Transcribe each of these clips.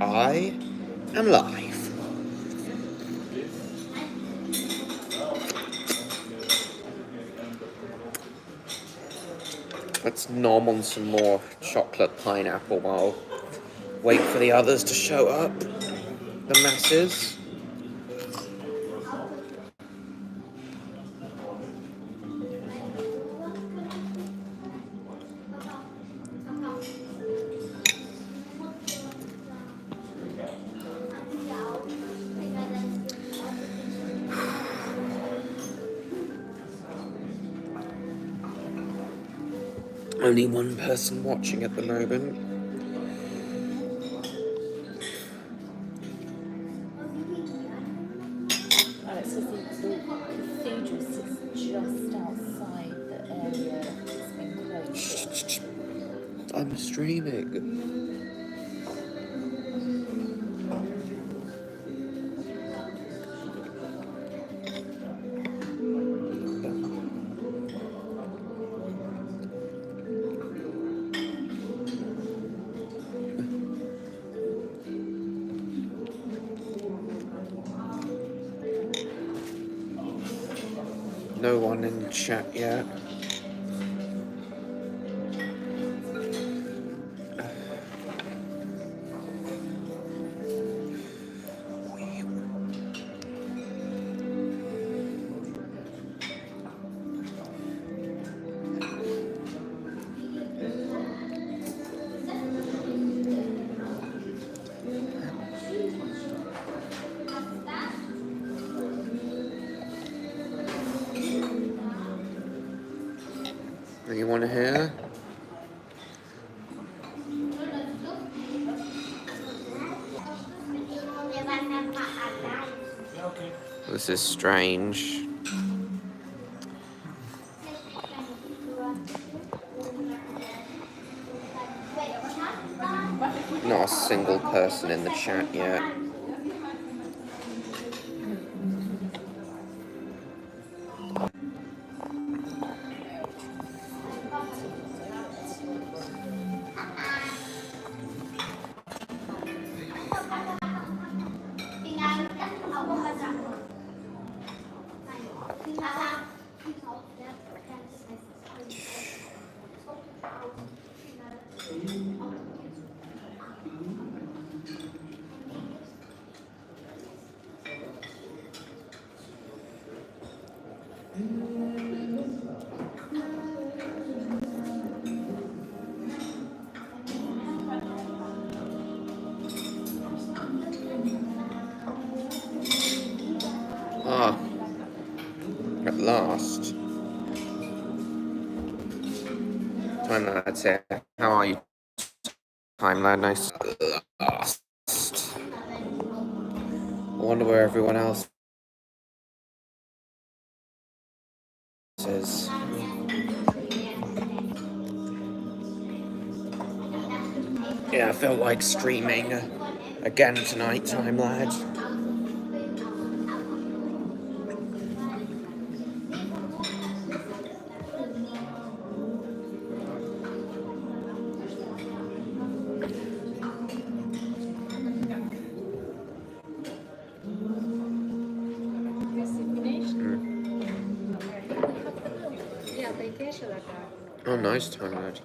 I am live. Let's nom on some more chocolate pineapple while wait for the others to show up. The masses. Only one person watching at the moment. Oh, it says the cathedral sits just outside the area that's been closed. I'm streaming. No one in the chat yet. Anyone here? This is strange. Not a single person in the chat yet. Ah, at last. Time Lad's here. How are you? Time Lad, nice. At last. I wonder where everyone else is. Yeah, I felt like streaming again tonight, Time Lad. Oh, nice, Time Lad.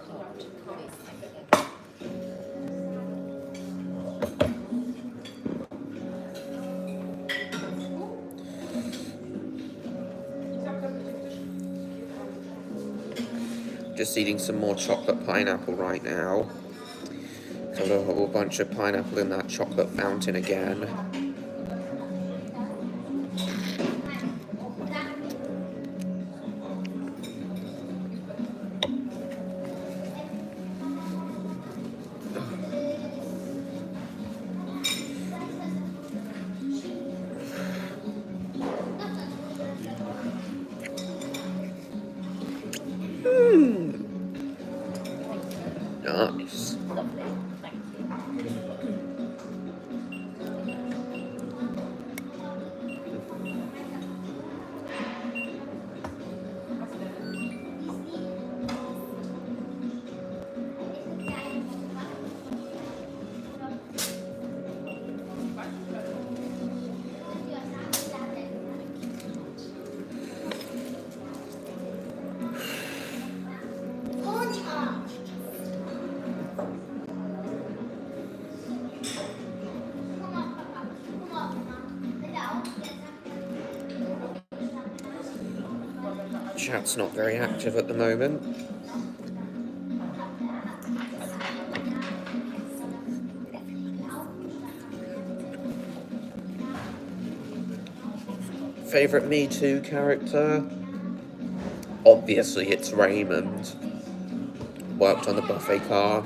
Just eating some more chocolate pineapple right now. Got a whole bunch of pineapple in that chocolate fountain again. Nice. Lovely, thank you. Chat's not very active at the moment. Favourite Me Too character? Obviously it's Raymond. Worked on the buffet car.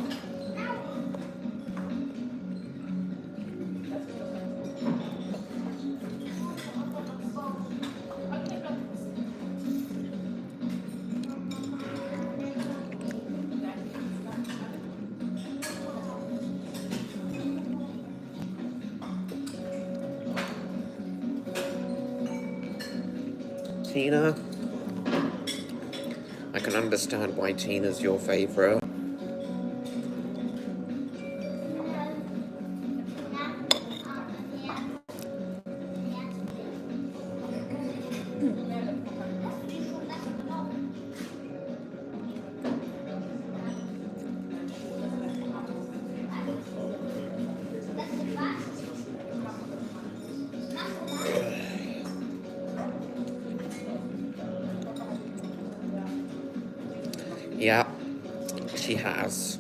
Tina? I can understand why Tina's your favourite. Yeah, she has.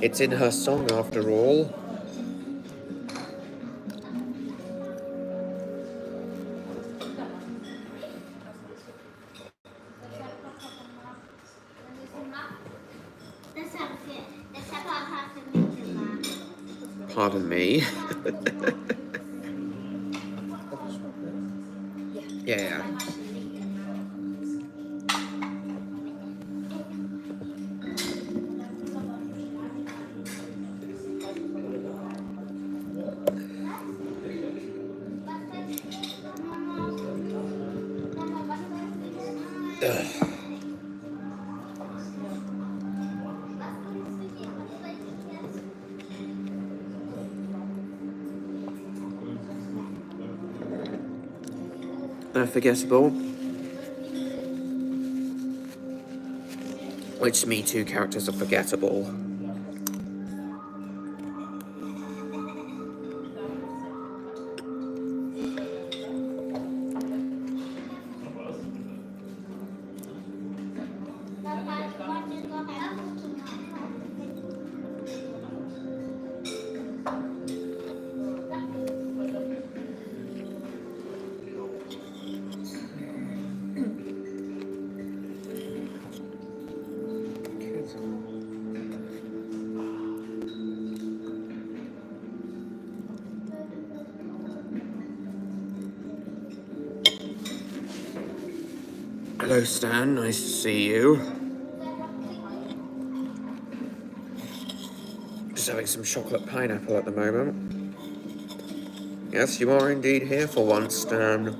It's in her song after all. Pardon me. Yeah. Ugh. They're forgettable. Which Me Too characters are forgettable? Hello, Stan. Nice to see you. Just having some chocolate pineapple at the moment. Yes, you are indeed here for once, Stan.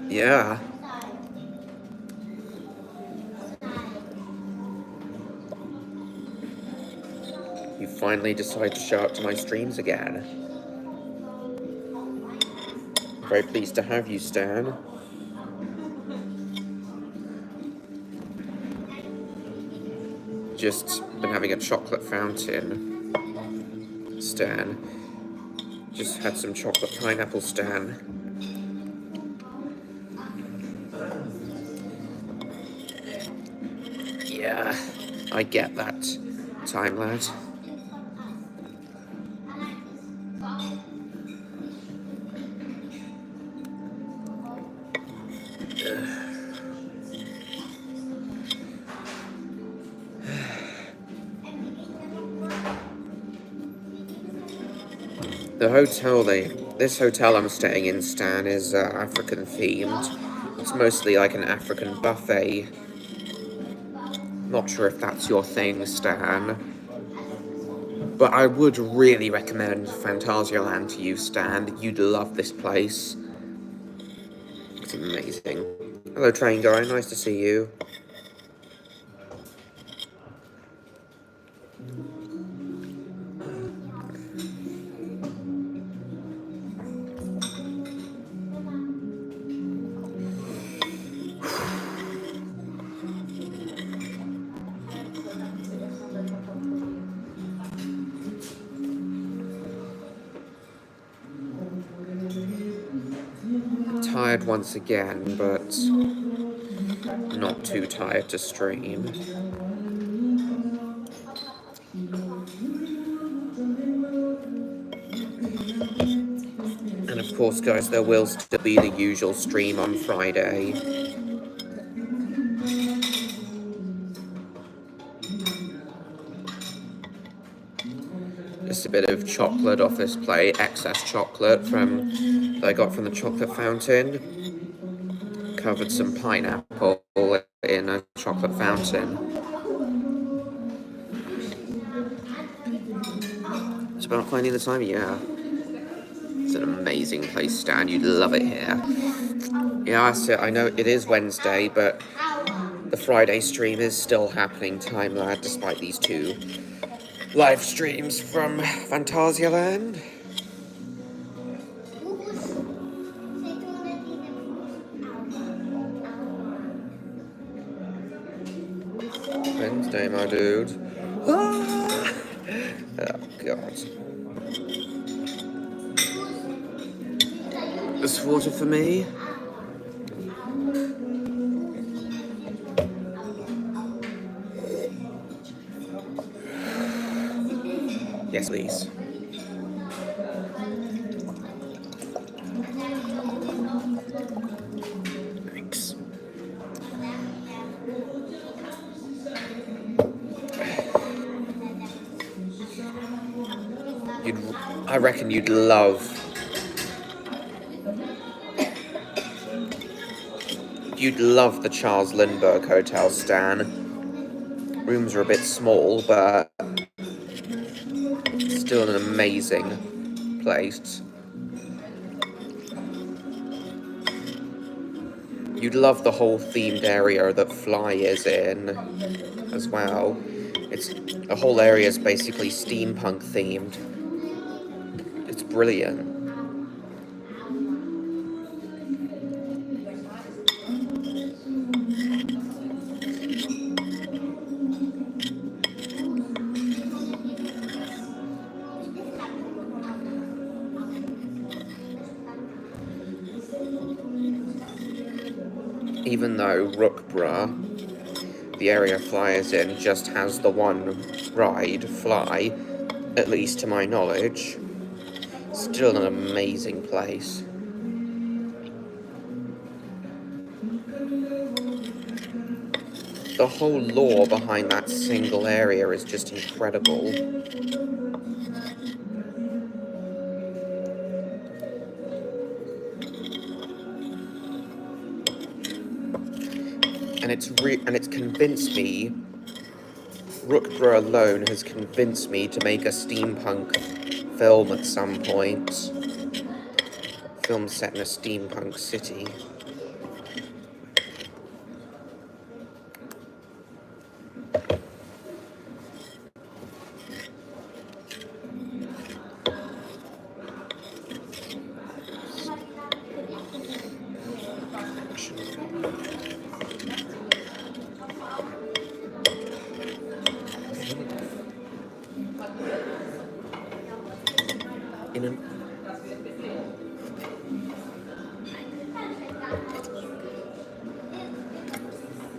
Yeah. You finally decide to show up to my streams again. Very pleased to have you, Stan. Just been having a chocolate fountain, Stan. Just had some chocolate pineapple, Stan. Yeah, I get that, time lad. This hotel I'm staying in, Stan, is African themed. It's mostly like an African buffet. Not sure if that's your thing, Stan. But I would really recommend Phantasialand to you, Stan. You'd love this place. It's amazing. Hello, train guy. Nice to see you. tired once again, but not too tired to stream. And of course, guys, there will still be the usual stream on Friday. Just a bit of chocolate off this plate, excess chocolate that I got from the chocolate fountain. Covered some pineapple in a chocolate fountain. It's about finding the time, yeah. It's an amazing place, Stan. You'd love it here. Yeah, I know it is Wednesday, but the Friday stream is still happening, time lad, despite these two live streams from Phantasialand. Wednesday, my dude. Ah! Oh, God. This water for me? Yes, please. Thanks. I reckon you'd love the Charles Lindbergh Hotel, Stan. Rooms are a bit small, but still an amazing place. You'd love the whole themed area that Fly is in as well. The whole area is basically steampunk themed. It's brilliant. Even though Rookborough, the area Fly is in, just has the one ride, Fly, at least to my knowledge, still an amazing place. The whole lore behind that single area is just incredible. And it's convinced me, Rookborough alone has convinced me to make a steampunk film at some point. Film set in a steampunk city.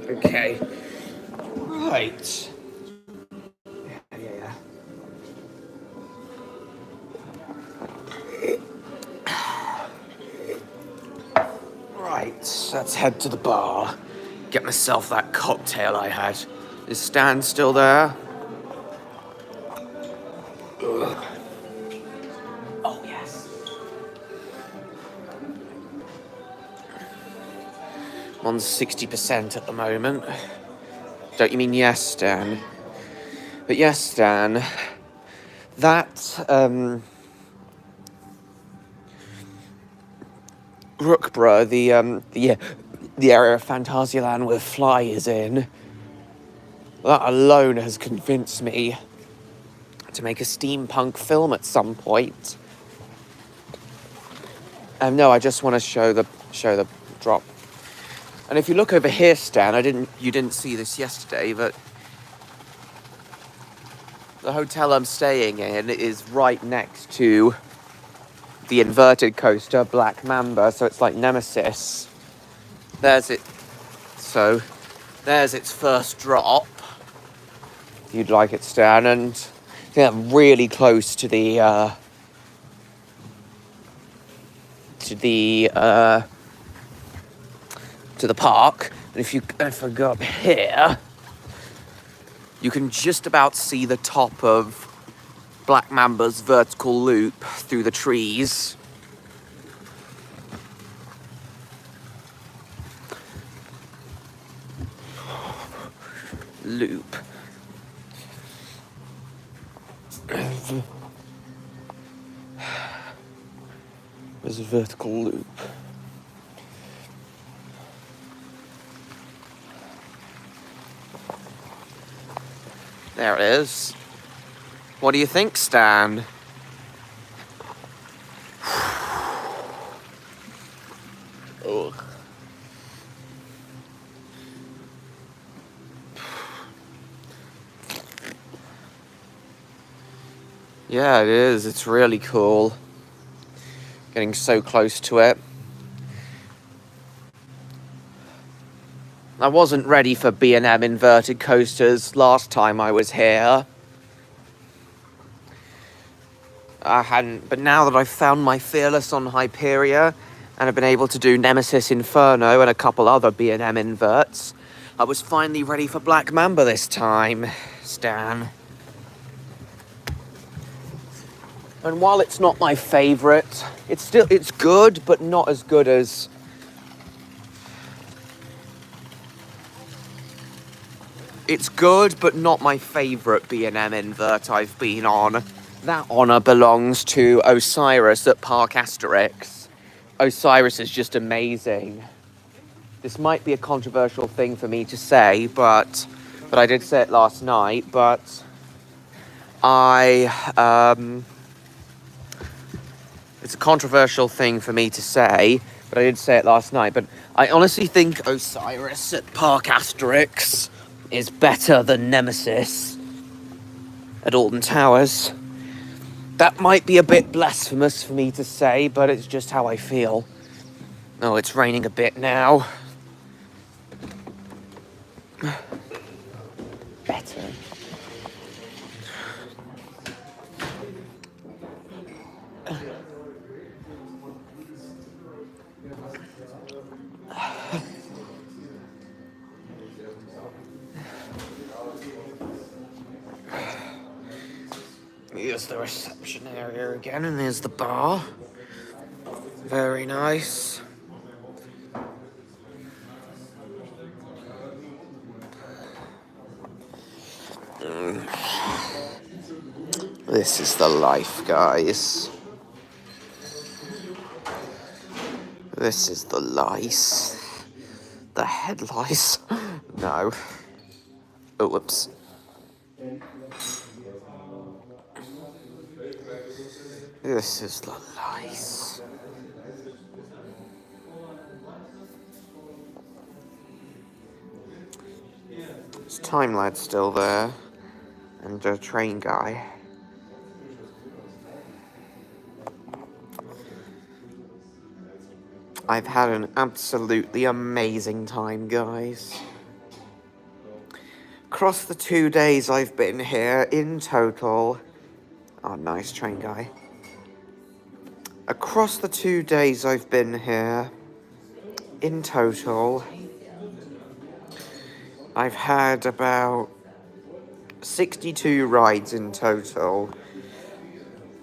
Okay. Right. Yeah. Right, let's head to the bar. Get myself that cocktail I had. Is Stan still there? Ugh. Oh, yes. I'm on 60% at the moment. Don't you mean yes, Stan? But yes, Stan, that, Rookborough, the area of Phantasialand where Fly is in, that alone has convinced me to make a steampunk film at some point. No, I just want to show the drop. And if you look over here, Stan, you didn't see this yesterday, but the hotel I'm staying in is right next to the inverted coaster, Black Mamba, so it's like Nemesis. There's it. So, there's its first drop. If you'd like it, Stan, and yeah, really close to the park. And if I go up here, you can just about see the top of Black Mamba's vertical loop through the trees. Loop. There's a vertical loop. There it is. What do you think, Stan? Ugh. Yeah, it is. It's really cool. Getting so close to it. I wasn't ready for B&M inverted coasters last time I was here. I hadn't, but now that I've found my Fearless on Hyperia and I've been able to do Nemesis Inferno and a couple other B&M inverts, I was finally ready for Black Mamba this time, Stan. And while it's not my favourite, it's good, but not as good as... It's good, but not my favourite B&M invert I've been on. That honour belongs to Osiris at Park Asterix. Osiris is just amazing. This might be a controversial thing for me to say, but I did say it last night, but it's a controversial thing for me to say, but I did say it last night, but I honestly think Osiris at Park Asterix is better than Nemesis at Alton Towers. That might be a bit blasphemous for me to say, but it's just how I feel. Oh, it's raining a bit now. Better. Here's the reception area again, and there's the bar. Very nice. This is the life, guys. This is the lice. The head lice. No. Oh, whoops. This is the lice. Is Time Lad still there? And a train guy. I've had an absolutely amazing time, guys. Across the 2 days I've been here, in total... Oh, nice train guy. Across the 2 days I've been here, in total, I've had about 62 rides in total,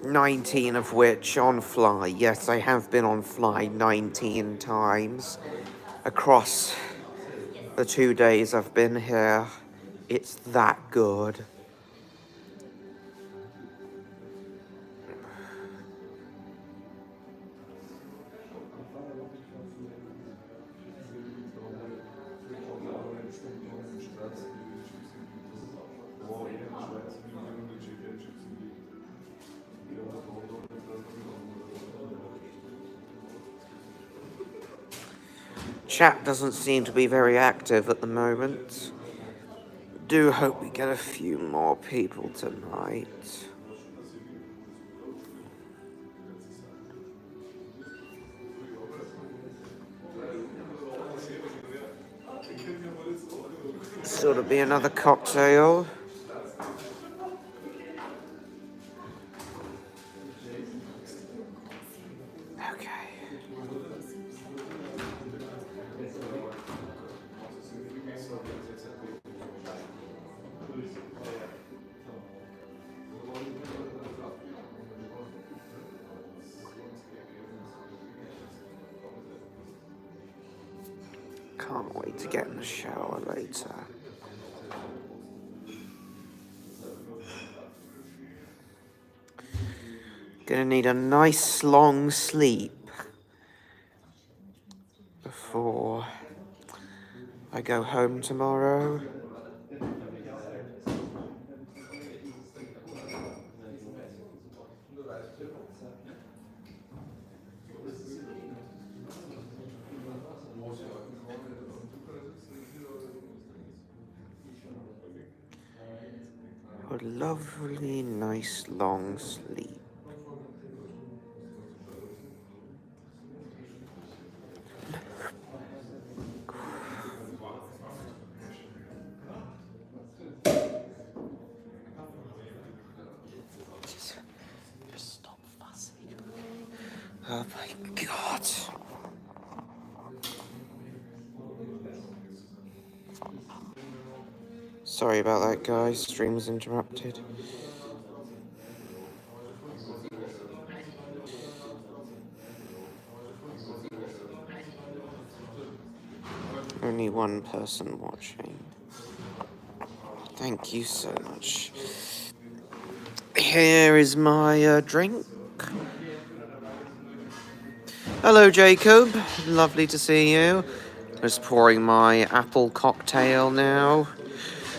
19 of which on Fly. Yes, I have been on Fly 19 times across the 2 days I've been here. It's that good. Chat doesn't seem to be very active at the moment. Do hope we get a few more people tonight. sort of be another cocktail. Okay. Can't wait to get in the shower later. Gonna need a nice long sleep before I go home tomorrow. A lovely, nice long sleep. Just stop fussing. Oh my god. Sorry about that, guys. Stream was interrupted. Only one person watching. Thank you so much. Here is my drink. Hello, Jacob. Lovely to see you. Just pouring my apple cocktail now.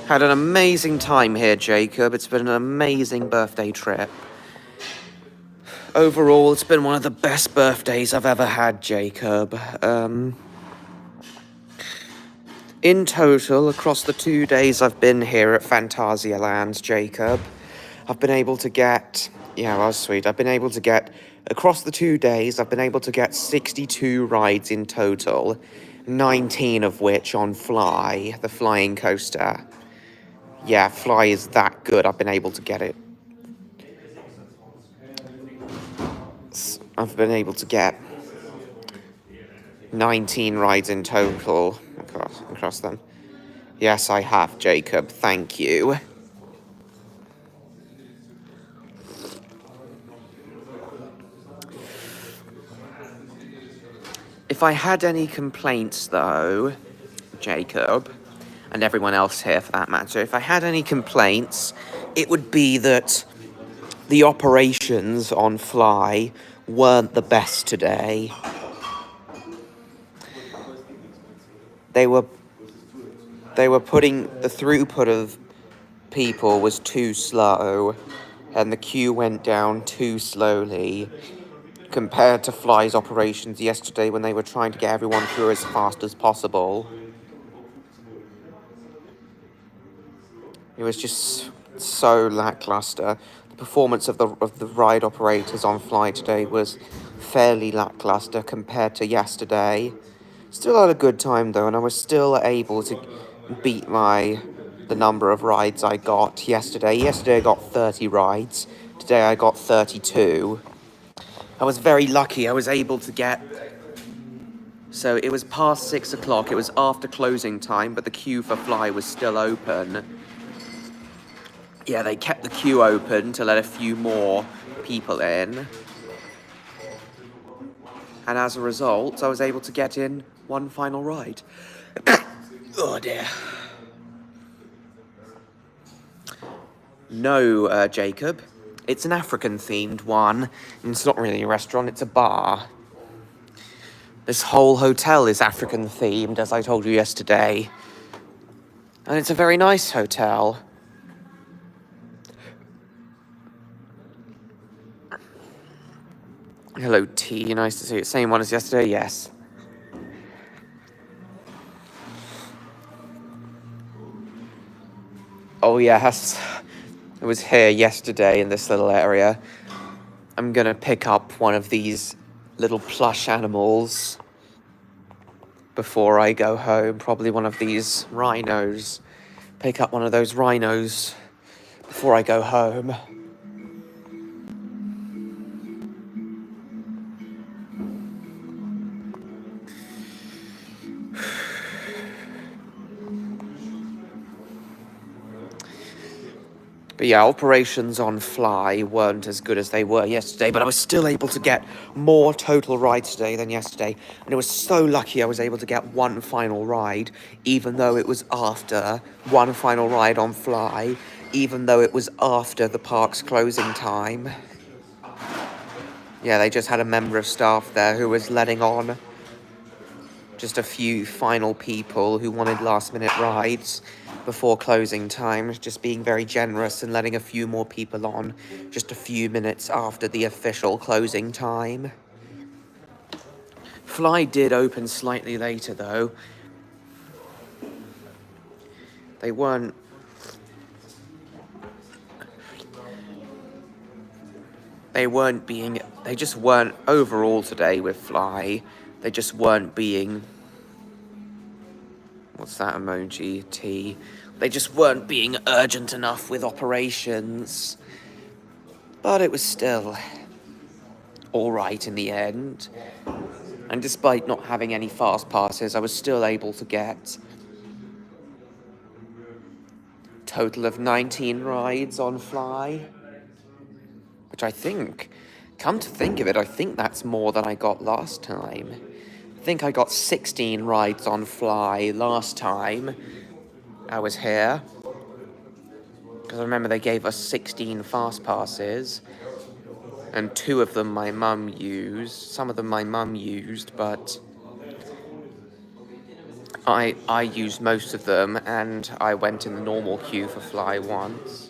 Had an amazing time here, Jacob. It's been an amazing birthday trip. Overall, it's been one of the best birthdays I've ever had, Jacob. In total, across the 2 days I've been here at Phantasialand, Jacob, I've been able to get... Yeah, that was sweet. I've been able to get... Across the 2 days, I've been able to get 62 rides in total, 19 of which on Fly, the flying coaster. Yeah, Fly is that good. I've been able to get it. I've been able to get 19 rides in total across them. Yes, I have, Jacob. Thank you. If I had any complaints, though, Jacob, and everyone else here for that matter, if I had any complaints, it would be that the operations on Fly weren't the best today. They were putting... The throughput of people was too slow, and the queue went down too slowly, compared to Fly's operations yesterday when they were trying to get everyone through as fast as possible. It was just so lackluster. The performance of the ride operators on Fly today was fairly lackluster compared to yesterday. Still had a good time though, and I was still able to beat the number of rides I got yesterday. Yesterday I got 30 rides. Today I got 32. I was very lucky. I was able to get... So it was past 6 o'clock. It was after closing time, but the queue for Fly was still open. Yeah, they kept the queue open to let a few more people in. And as a result, I was able to get in one final ride. Oh dear. No, Jacob. It's an African-themed one. It's not really a restaurant, it's a bar. This whole hotel is African-themed, as I told you yesterday. And it's a very nice hotel. Hello, T. Nice to see you. Same one as yesterday? Yes. Oh, yes. I was here yesterday in this little area. I'm gonna pick up one of these little plush animals before I go home. Probably one of these rhinos. pick up one of those rhinos before I go home. But yeah, operations on Fly weren't as good as they were yesterday, but I was still able to get more total rides today than yesterday. And it was so lucky I was able to get one final ride, even though it was after one final ride on Fly, even though it was after the park's closing time. Yeah, they just had a member of staff there who was letting on just a few final people who wanted last-minute rides before closing time, just being very generous and letting a few more people on just a few minutes after the official closing time. Fly did open slightly later, though. They just weren't, overall today with Fly, they just weren't being, what's that emoji, T? They just weren't being urgent enough with operations. But it was still alright in the end. And despite not having any fast passes, I was still able to get a total of 19 rides on Fly. Which I think, come to think of it, I think that's more than I got last time. I think I got 16 rides on Fly last time I was here. Because I remember they gave us 16 fast passes. And 2 of them my mum used. Some of them my mum used, but I used most of them, and I went in the normal queue for Fly once.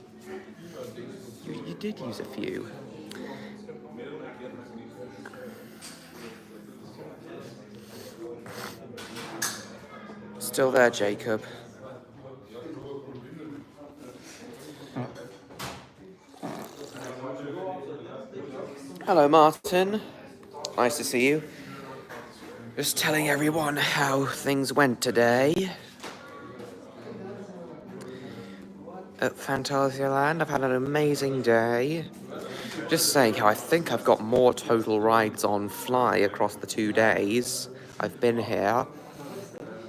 You did use a few. Still there, Jacob? Hello, Martin. Nice to see you. Just telling everyone how things went today at Phantasialand. I've had an amazing day. Just saying how I think I've got more total rides on Fly across the 2 days I've been here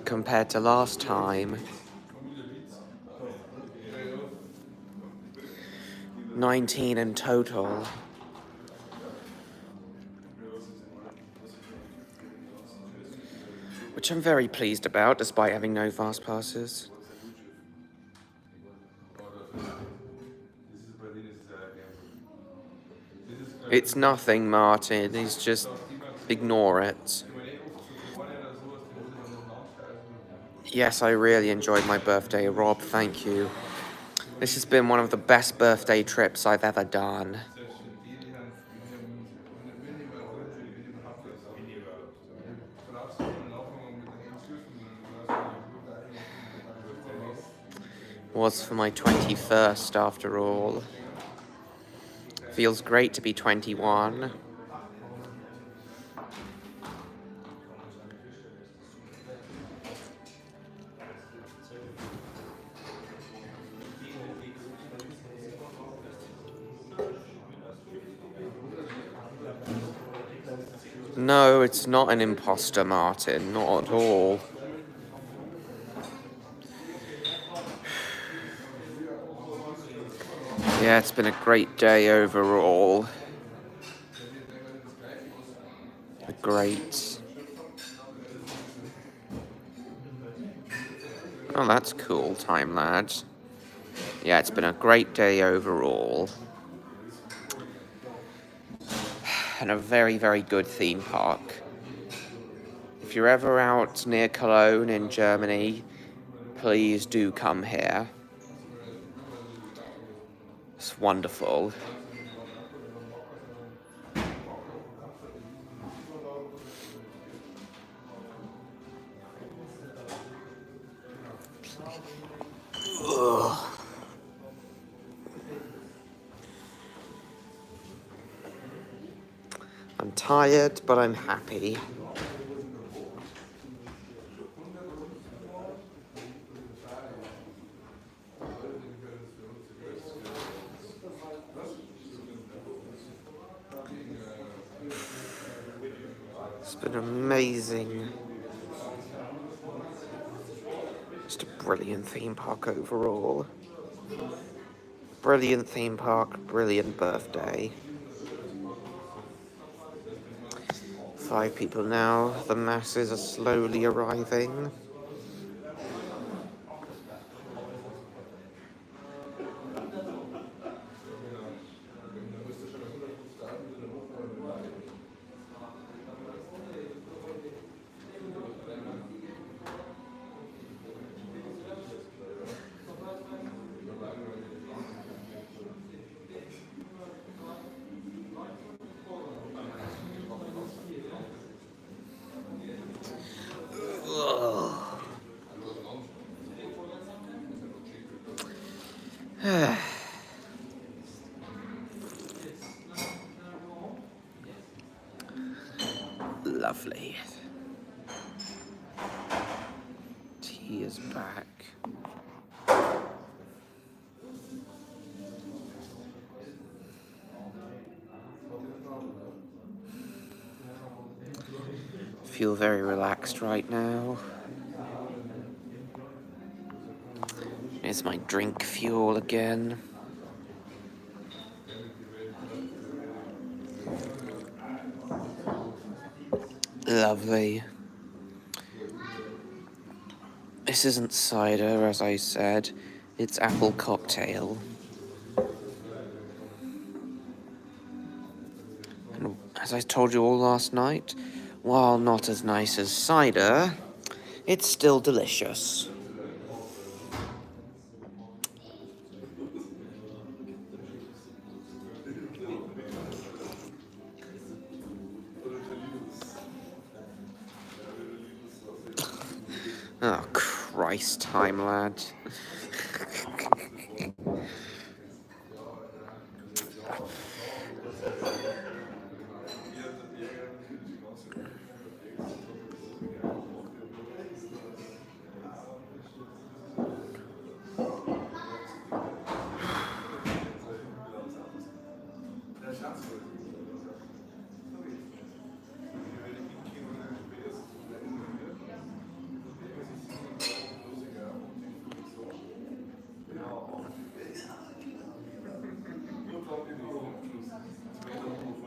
compared to last time. 19 in total. Which I'm very pleased about, despite having no fast passes. It's nothing, Martin. It's just ignore it. Yes, I really enjoyed my birthday, Rob. Thank you. This has been one of the best birthday trips I've ever done. Was for my 21st, after all. Feels great to be 21. No, it's not an imposter, Martin. Not at all. Yeah, it's been a great day overall. Great. Oh, that's cool, Time Lad. Yeah, it's been a great day overall. And a very, very good theme park. If you're ever out near Cologne in Germany, please do come here. It's wonderful. Ugh. I'm tired, but I'm happy. It's been amazing. Just a brilliant theme park overall. Brilliant theme park, brilliant birthday. 5 people now. The masses are slowly arriving. Lovely. Tea is back. Feel very relaxed right now. Here's my drink fuel again. Lovely. This isn't cider, as I said. It's apple cocktail. And as I told you all last night, while not as nice as cider, it's still delicious. Oh, Christ, time lad.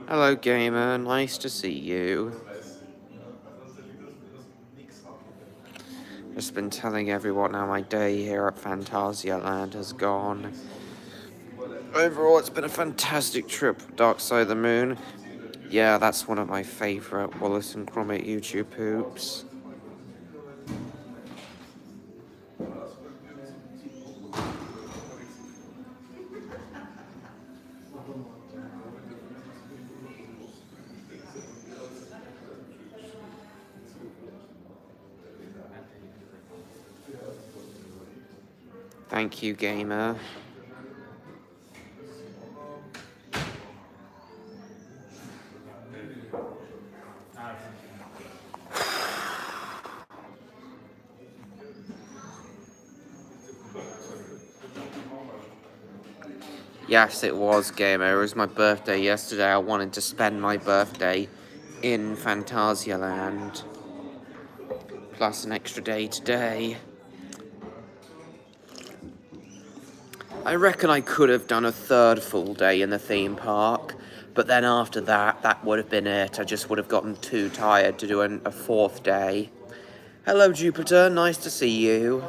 Hello, gamer. Nice to see you. Just been telling everyone how my day here at Phantasialand has gone. Overall, it's been a fantastic trip. Dark Side of the Moon. Yeah, that's one of my favourite Wallace and Gromit YouTube poops. Thank you, gamer. Yes, it was, gamer. It was my birthday yesterday. I wanted to spend my birthday in Phantasialand. Plus an extra day today. I reckon I could have done a 3rd full day in the theme park, but then after that, that would have been it. I just would have gotten too tired to do a 4th day. Hello, Jupiter. Nice to see you.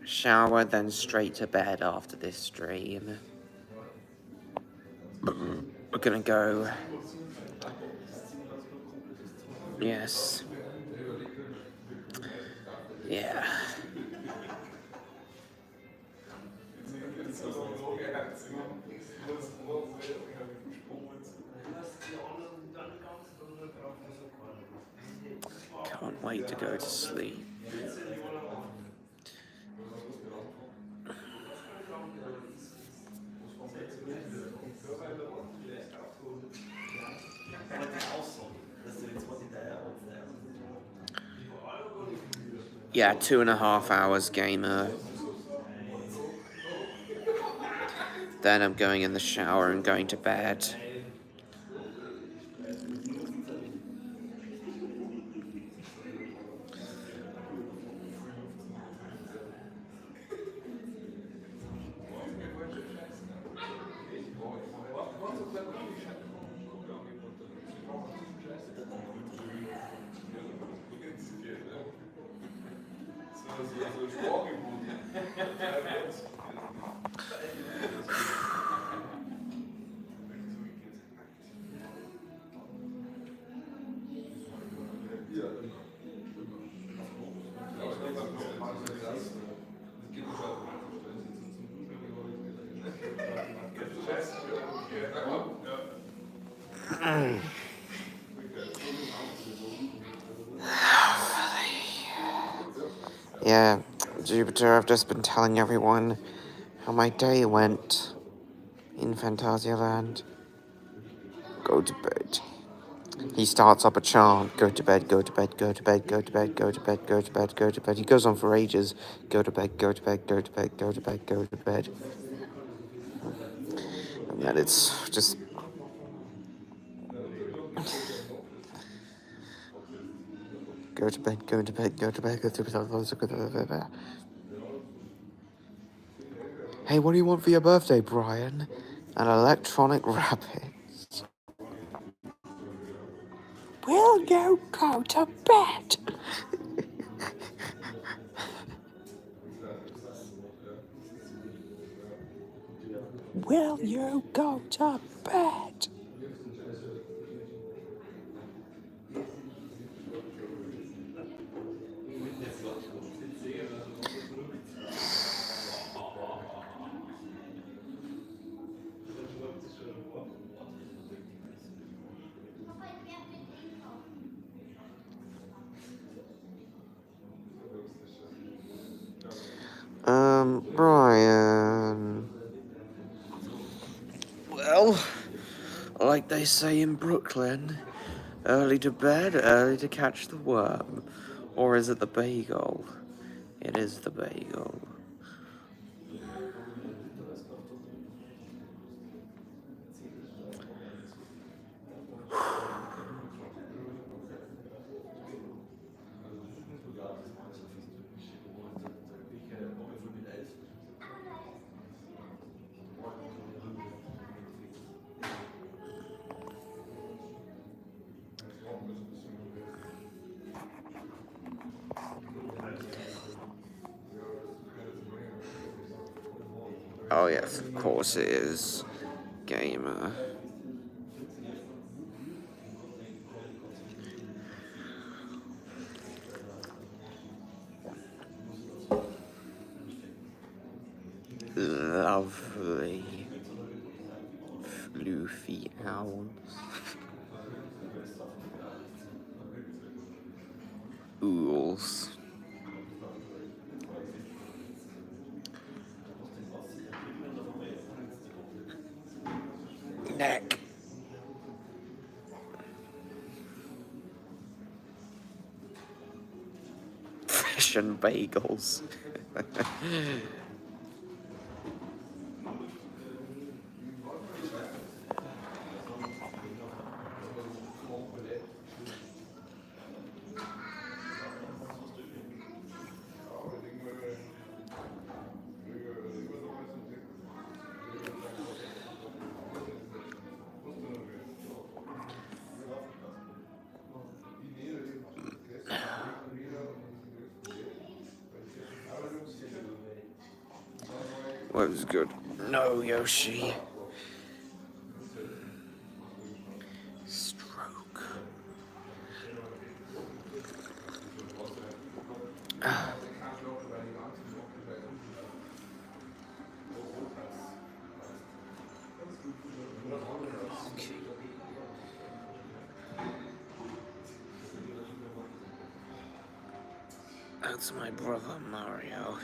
Shower, then straight to bed after this stream. We're gonna go. Yes. Yeah. Can't wait to go to sleep. Yeah, 2.5 hours, gamer. Then I'm going in the shower and going to bed. Yeah, Jupiter, I've just been telling everyone how my day went in Phantasialand. Go to bed. He starts up a chant. Go to bed, go to bed, go to bed, go to bed, go to bed, go to bed, go to bed. He goes on for ages. Go to bed, go to bed, go to bed, go to bed, go to bed. And then it's just... Go to bed, go to bed, go to bed, go to bed, go to bed. Hey, what do you want for your birthday, Brian? An electronic rabbit. Will you go to bed? Will you go to bed? Brian. Well, like they say in Brooklyn, early to bed, early to catch the worm. Or is it the bagel? It is the bagel. Oh yes, of course it is. Gamer. Lovely. Floofy owls. Ools. Neck. Fish and bagels. What was good? No, Yoshi. Stroke. That's my brother Mario.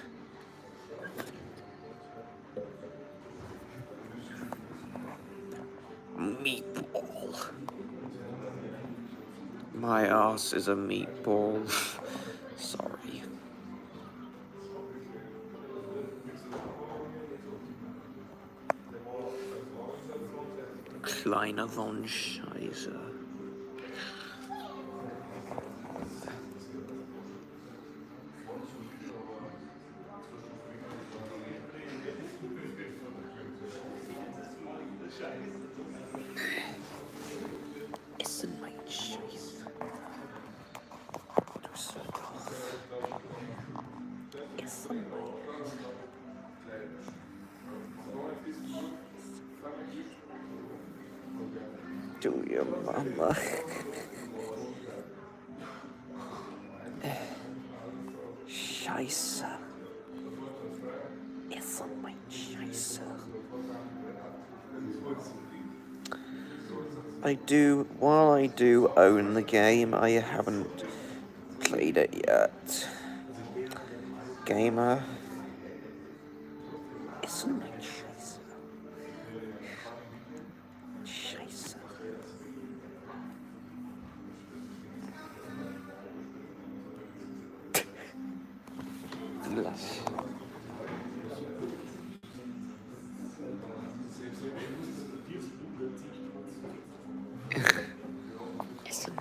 Meatball. My ass is a meatball. Sorry. Kleiner von Scheiße. Essen mein Scheiß. Du sollst doch. Essen mein. Du, ihr Mama. Scheiße. Essen mein Scheiße. While I do own the game, I haven't played it yet. Gamer. Essen mein Scheiße. Scheiße. Lass. Essen.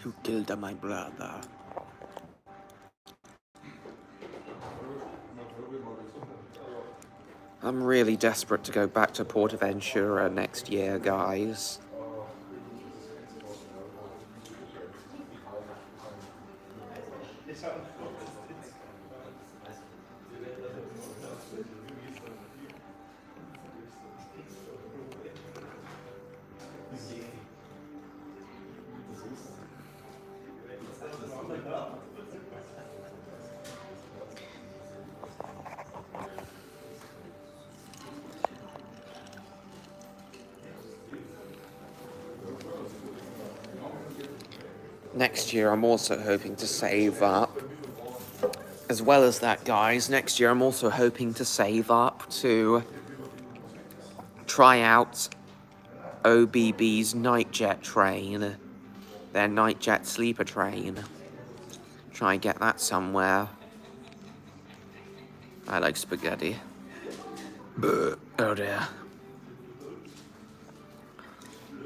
You killed my brother. I'm really desperate to go back to Portaventura next year, guys. Next year, I'm also hoping to save up. As well as that, guys, next year I'm also hoping to save up to try out OBB's Nightjet train, their Nightjet sleeper train. Try and get that somewhere. I like spaghetti. Oh dear.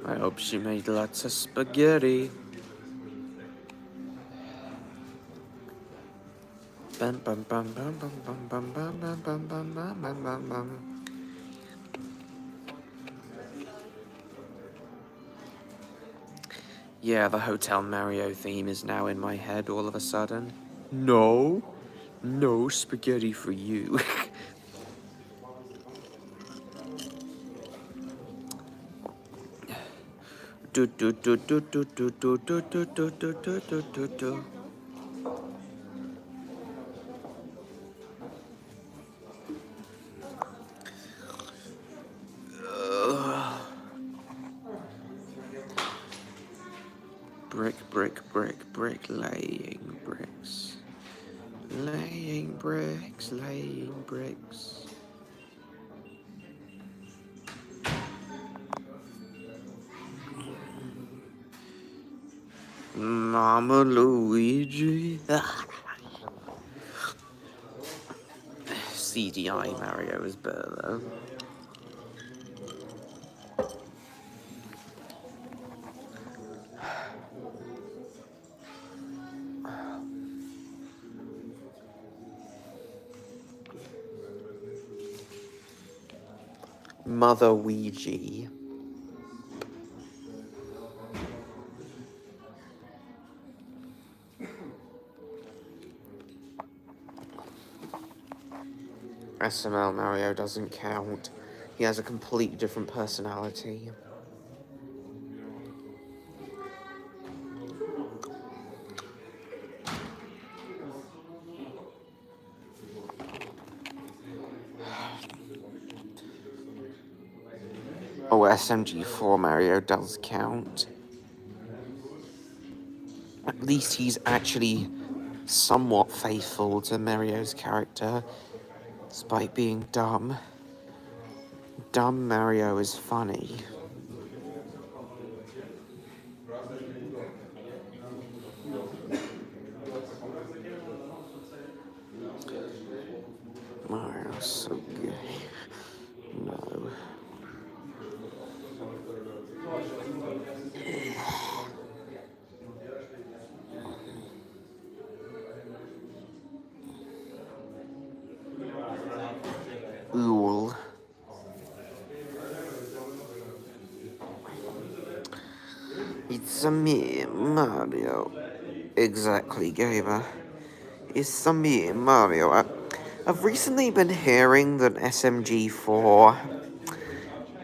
I hope she made lots of spaghetti. Bum bum bum bum bum bum bum bum bum bum bum bum bum bum. Yeah, the Hotel Mario theme is now in my head all of a sudden. No, no spaghetti for you. Do do do do do do do do do do do do do do. Brick, laying bricks. Laying bricks, laying bricks. Mama Luigi. CDI Mario is better though. Mother Ouija. SML Mario doesn't count. He has a completely different personality. Oh, SMG4 Mario does count. At least he's actually somewhat faithful to Mario's character, despite being dumb. Dumb Mario is funny. so gay. No. Ooh. It's a me, Mario. Exactly, gamer. It's a me, Mario. I've recently been hearing that SMG4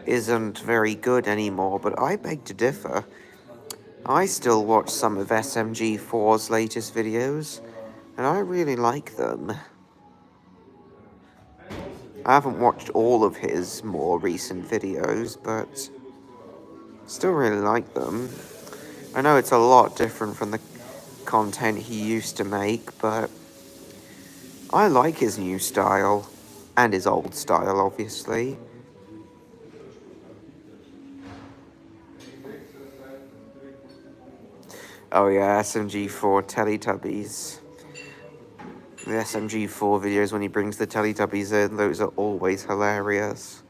isn't very good anymore, but I beg to differ. I still watch some of SMG4's latest videos, and I really like them. I haven't watched all of his more recent videos, but still really like them. I know it's a lot different from the content he used to make, but I like his new style, and his old style, obviously. Oh yeah, SMG4 Teletubbies. The SMG4 videos when he brings the Teletubbies in, those are always hilarious.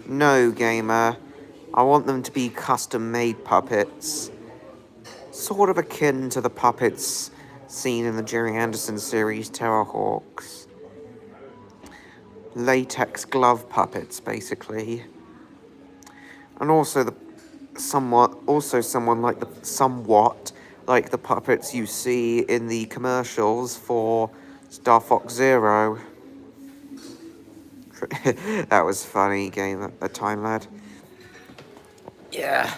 No, gamer. I want them to be custom-made puppets. Sort of akin to the puppets seen in the Jerry Anderson series Terrorhawks. Latex glove puppets, basically. And also somewhat like the puppets you see in the commercials for Star Fox Zero. That was funny game at the time, lad. Yeah.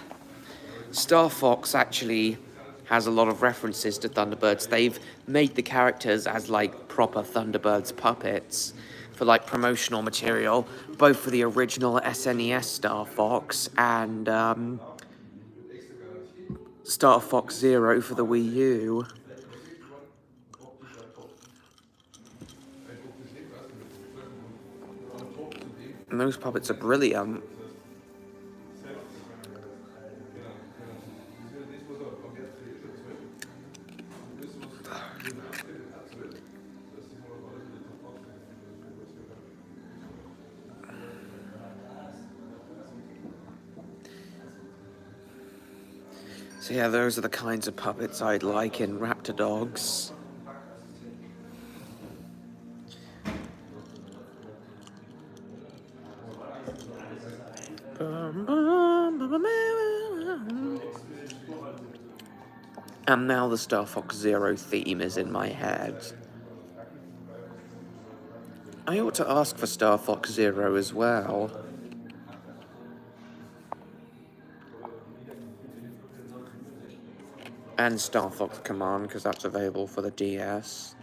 Star Fox actually has a lot of references to Thunderbirds. They've made the characters as, like, proper Thunderbirds puppets for, like, promotional material, both for the original SNES Star Fox and, Star Fox Zero for the Wii U. And those puppets are brilliant. So yeah, those are the kinds of puppets I'd like in Raptor Dogs. And now the Star Fox Zero theme is in my head. I ought to ask for Star Fox Zero as well. And Star Fox Command, because that's available for the DS.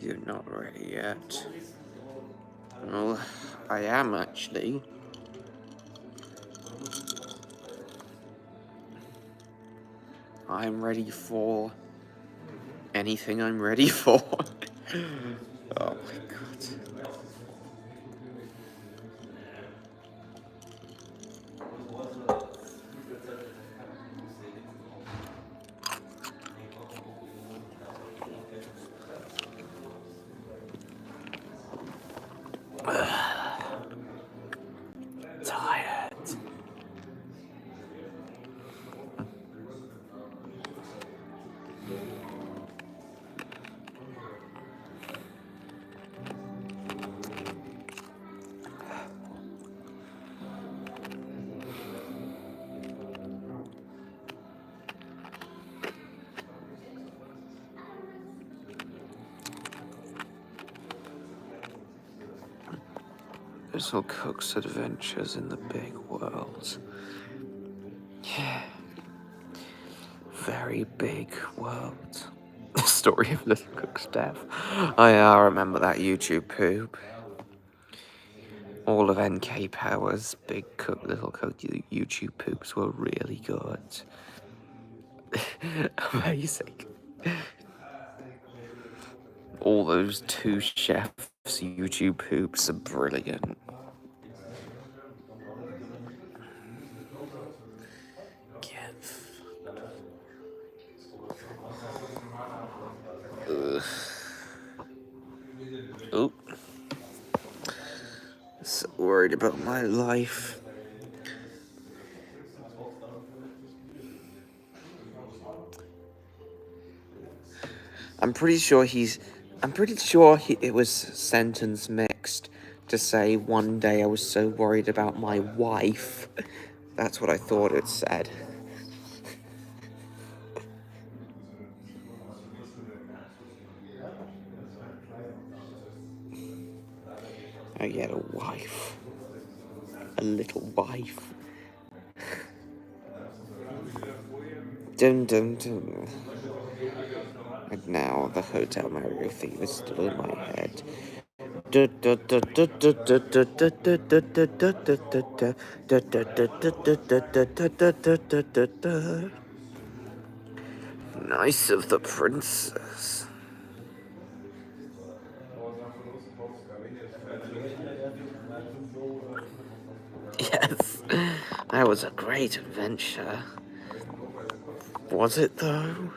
You're not ready yet. Well, I am actually. I'm ready for anything I'm ready for. Oh my god. Tired. Little Cook's Adventures in the Big World. Yeah. Very big world. story of Little Cook's death. I remember that YouTube poop. All of NK Power's Big Cook, Little Cook YouTube poops were really good. Amazing. All those two chefs' YouTube poops are brilliant. Ugh. Oh. So worried about my life. I'm pretty sure it was sentence mixed to say one day I was so worried about my wife. That's what I thought it said. I get a wife. A little wife. Dun dun dun. And now the Hotel Mario theme is still in my head. Nice of the princess. Yes, that was a great adventure. Was it though?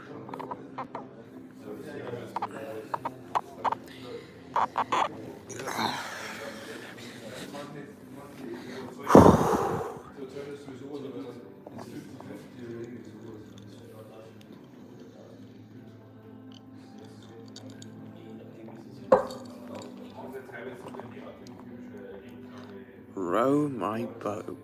Row my boat.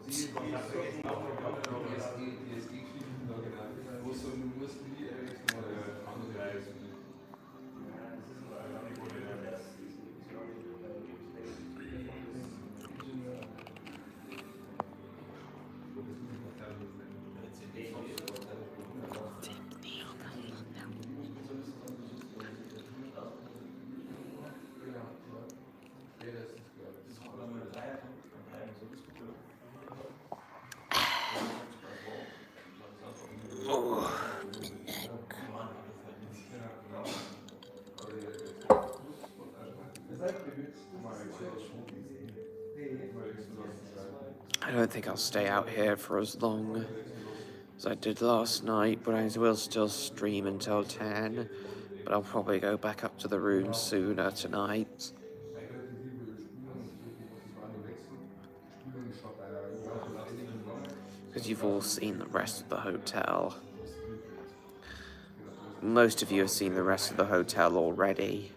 I don't think I'll stay out here for as long as I did last night, but I will still stream until 10. But I'll probably go back up to the room sooner tonight. Because you've all seen the rest of the hotel. Most of you have seen the rest of the hotel already.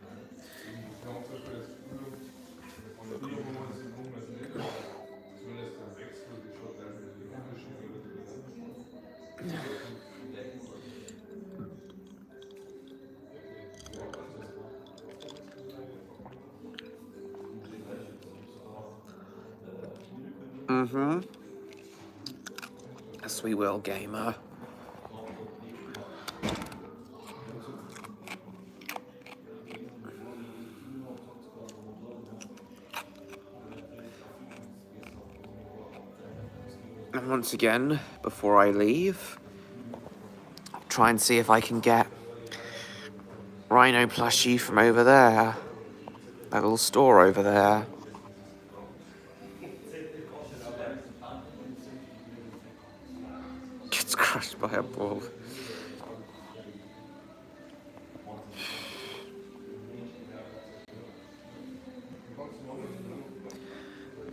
Mm-hmm. Yes, we will, gamer. And once again, before I leave, I'll try and see if I can get Rhino plushie from over there. That little store over there. Gets crushed by a ball.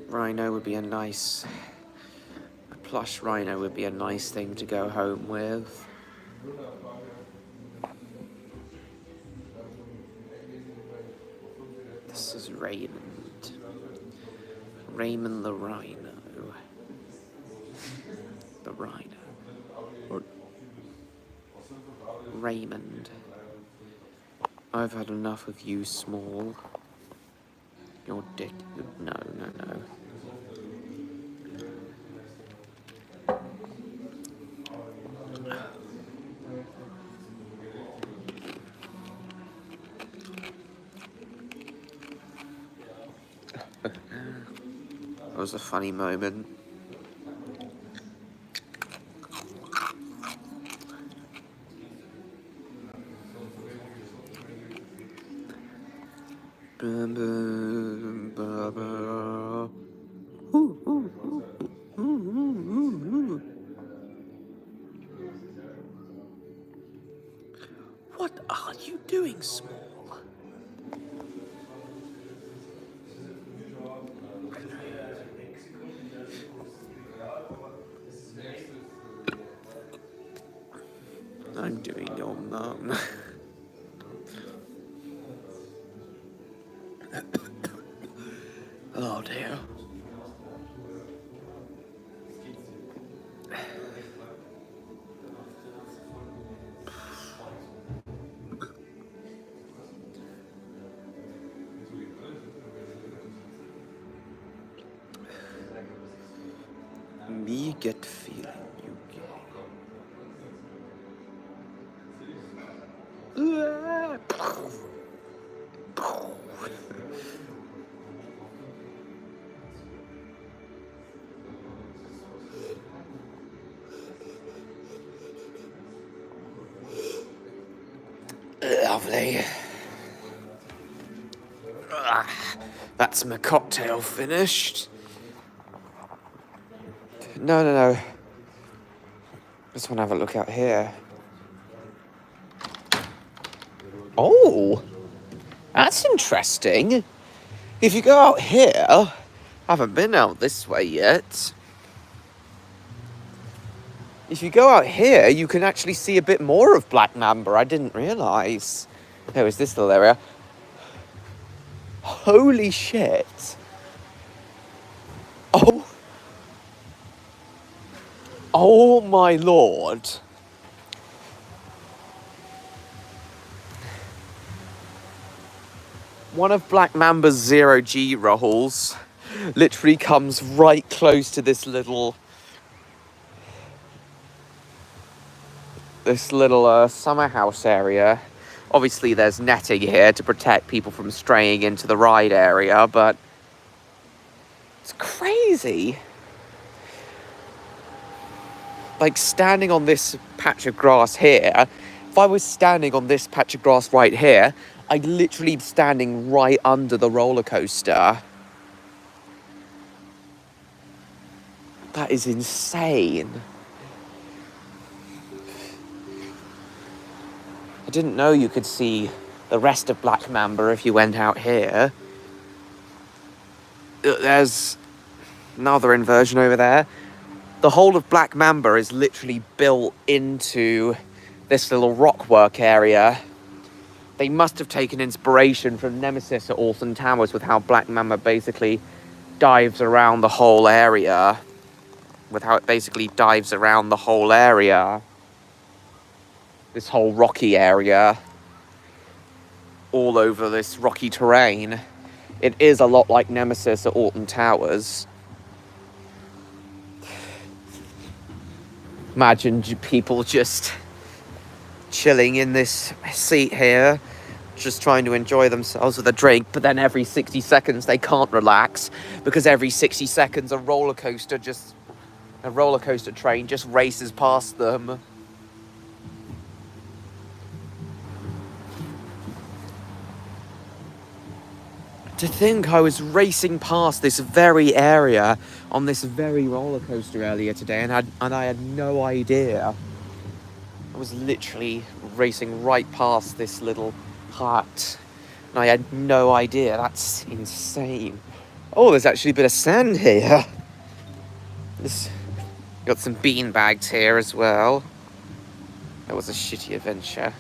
Rhino would be a plush rhino would be a nice thing to go home with. This is Raymond. Raymond the Rhino. The Rhino. Or Raymond. I've had enough of you, Small. Your dick. No, no, no. That was a funny moment. What are you doing, Small? I'm doing your mum. Oh dear. Me get feeling you get. Lovely. That's my cocktail finished. No. Just want to have a look out here. Oh, that's interesting. If you go out here, I haven't been out this way yet. If you go out here, you can actually see a bit more of Black Mamba. I didn't realise. There was this little area. Holy shit. Oh my lord. One of Black Mamba's 0G rolls literally comes right close to this little summer house area. Obviously there's netting here to protect people from straying into the ride area, but it's crazy. Like standing on this patch of grass here, if I was standing on this patch of grass right here, I'd literally be standing right under the roller coaster. That is insane. I didn't know you could see the rest of Black Mamba if you went out here. There's another inversion over there. The whole of Black Mamba is literally built into this little rockwork area. They must have taken inspiration from Nemesis at Alton Towers with how Black Mamba basically dives around the whole area. This whole rocky area. All over this rocky terrain. It is a lot like Nemesis at Alton Towers. Imagine people just chilling in this seat here, just trying to enjoy themselves with a drink, but then every 60 seconds they can't relax because every 60 seconds a roller coaster train just races past them. To think I was racing past this very area on this very roller coaster earlier today and I had no idea. I was literally racing right past this little hut and I had no idea. That's insane. Oh, there's actually a bit of sand here. Got some bean bags here as well. That was a shitty adventure.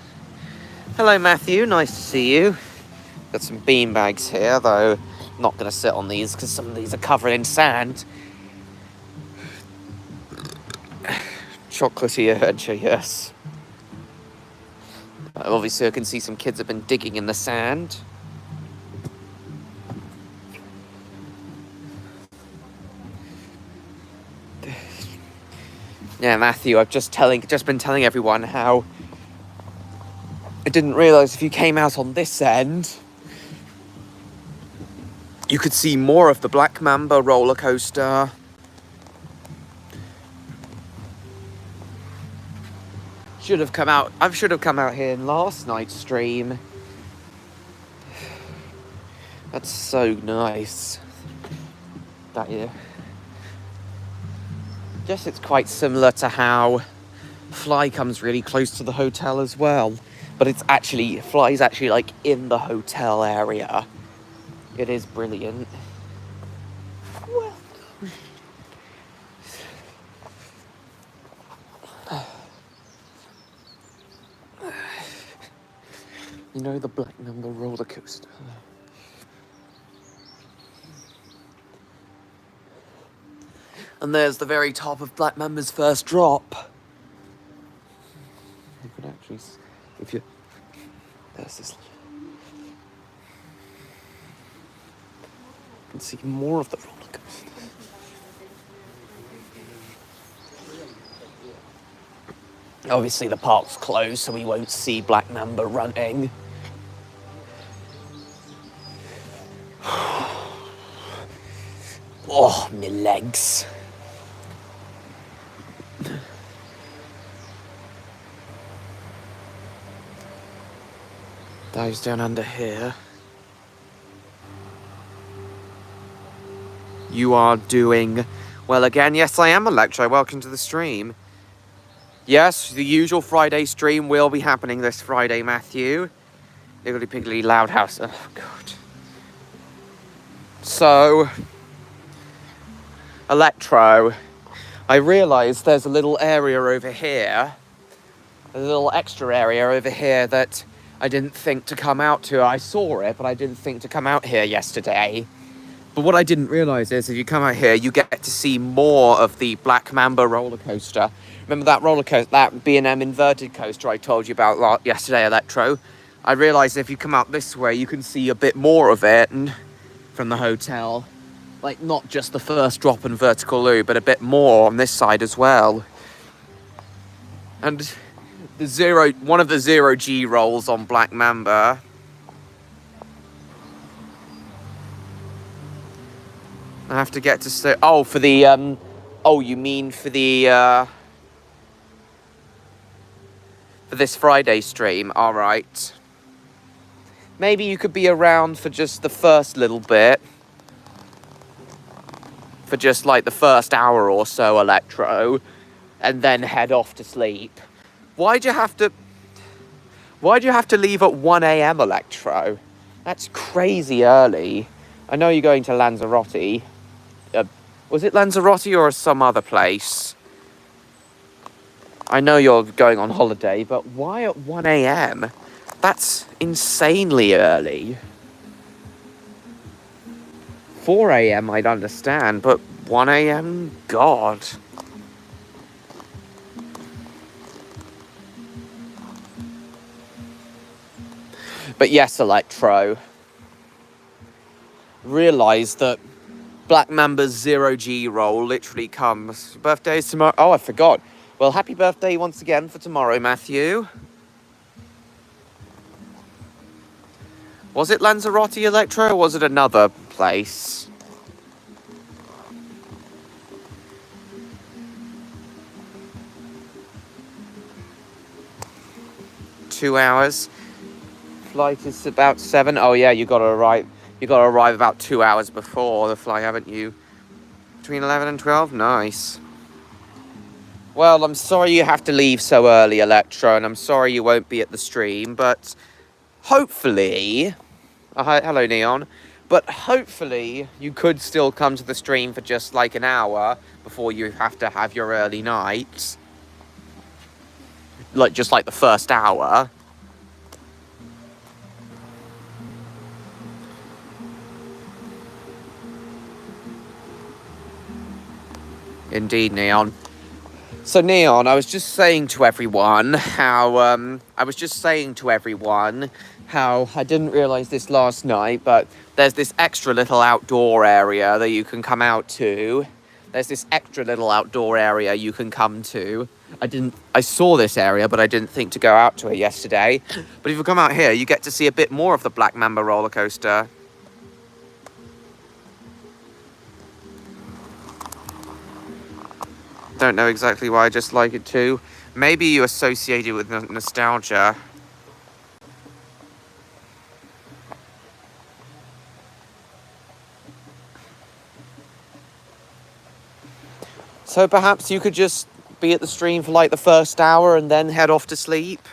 Hello, Matthew. Nice to see you. Got some bean bags here, though not going to sit on these because some of these are covered in sand. Chocolatey adventure, yes. Obviously, I can see some kids have been digging in the sand. Yeah, Matthew, I've just been telling everyone how I didn't realise if you came out on this end, you could see more of the Black Mamba roller coaster. I should have come out here in last night's stream. That's so nice. That yeah. Guess it's quite similar to how Fly comes really close to the hotel as well. But Fly's actually like in the hotel area. It is brilliant. Well, you know, the Black Mamba roller coaster. And there's the very top of Black Mamba's first drop. You could actually, there's this. You can see more of the roller coaster. Obviously the park's closed, so we won't see Black Mamba running. Oh, my legs. Dives down under here. You are doing well again. Yes, I am, Electro. Welcome to the stream. Yes, the usual Friday stream will be happening this Friday, Matthew. Niggly Piggly Loud House. Oh, God. So, Electro, I realised there's a little area over here, a little extra area over here that I didn't think to come out to. I saw it, but I didn't think to come out here yesterday. But what I didn't realise is if you come out here, you get to see more of the Black Mamba roller coaster. Remember that roller coaster, that B&M inverted coaster I told you about yesterday, Electro? I realised if you come out this way, you can see a bit more of it from the hotel. Like, not just the first drop and vertical loop, but a bit more on this side as well. And one of the 0G rolls on Black Mamba. I have to get to for the you mean for the for this Friday stream? All right. Maybe you could be around for just the first little bit. For just like the first hour or so, Electro, and then head off to sleep. Why'd you have to leave at 1 a.m, Electro? That's crazy early. I know you're going to Lanzarote. Was it Lanzarote or some other place? I know you're going on holiday, but why at 1 a.m? That's insanely early. 4 a.m. I'd understand, but 1 a.m? God. But yes, Electro. Realise that Black Mamba's 0G roll literally comes. Birthday is tomorrow. Oh, I forgot. Well, happy birthday once again for tomorrow, Matthew. Was it Lanzarote, Electro, or was it another place? Two hours. Flight is about 7. Oh yeah, you got to arrive about 2 hours before the flight, haven't you? Between 11 and 12? Nice. Well, I'm sorry you have to leave so early, Electro, and I'm sorry you won't be at the stream, but hopefully... hello, Neon. But hopefully you could still come to the stream for just like an hour before you have to have your early night. Just like the first hour. Indeed, Neon. So, Neon, I was just saying to everyone how I didn't realise this last night, but there's this extra little outdoor area that you can come out to. There's this extra little outdoor area you can come to. I saw this area, but I didn't think to go out to it yesterday. But if you come out here, you get to see a bit more of the Black Mamba roller coaster. Don't know exactly why, I just like it too. Maybe you associate it with nostalgia. So perhaps you could just be at the stream for like the first hour and then head off to sleep.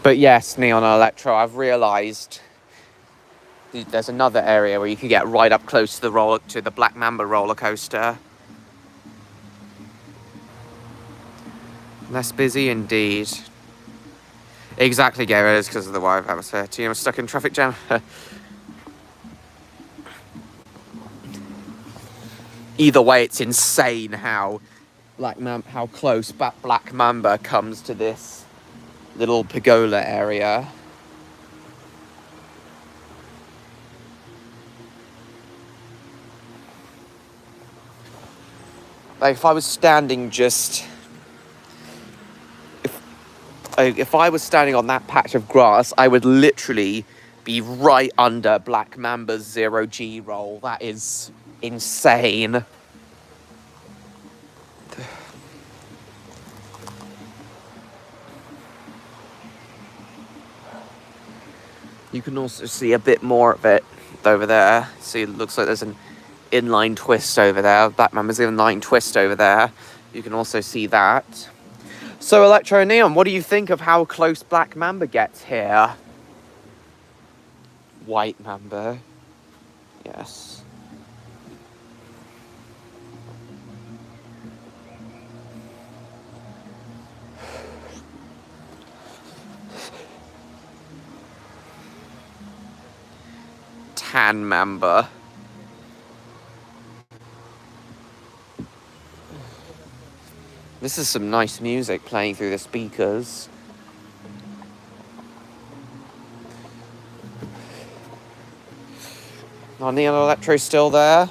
But yes, Neon and Electro, I've realised there's another area where you can get right up close to the Black Mamba roller coaster. Less busy indeed. Exactly, Gary, it is because of the wire atmosphere. Team stuck in traffic jam. Either way, it's insane how close Black Mamba comes to this little pergola area. Like if I was standing if I was standing on that patch of grass, I would literally be right under Black Mamba's 0G roll. That is insane. You can also see a bit more of it over there. See, it looks like there's an inline twist over there. Black Mamba's inline twist over there. You can also see that. So, Electro Neon, what do you think of how close Black Mamba gets here? White Mamba. Yes. Tan Mamba. This is some nice music playing through the speakers. Are Neon Electro still there?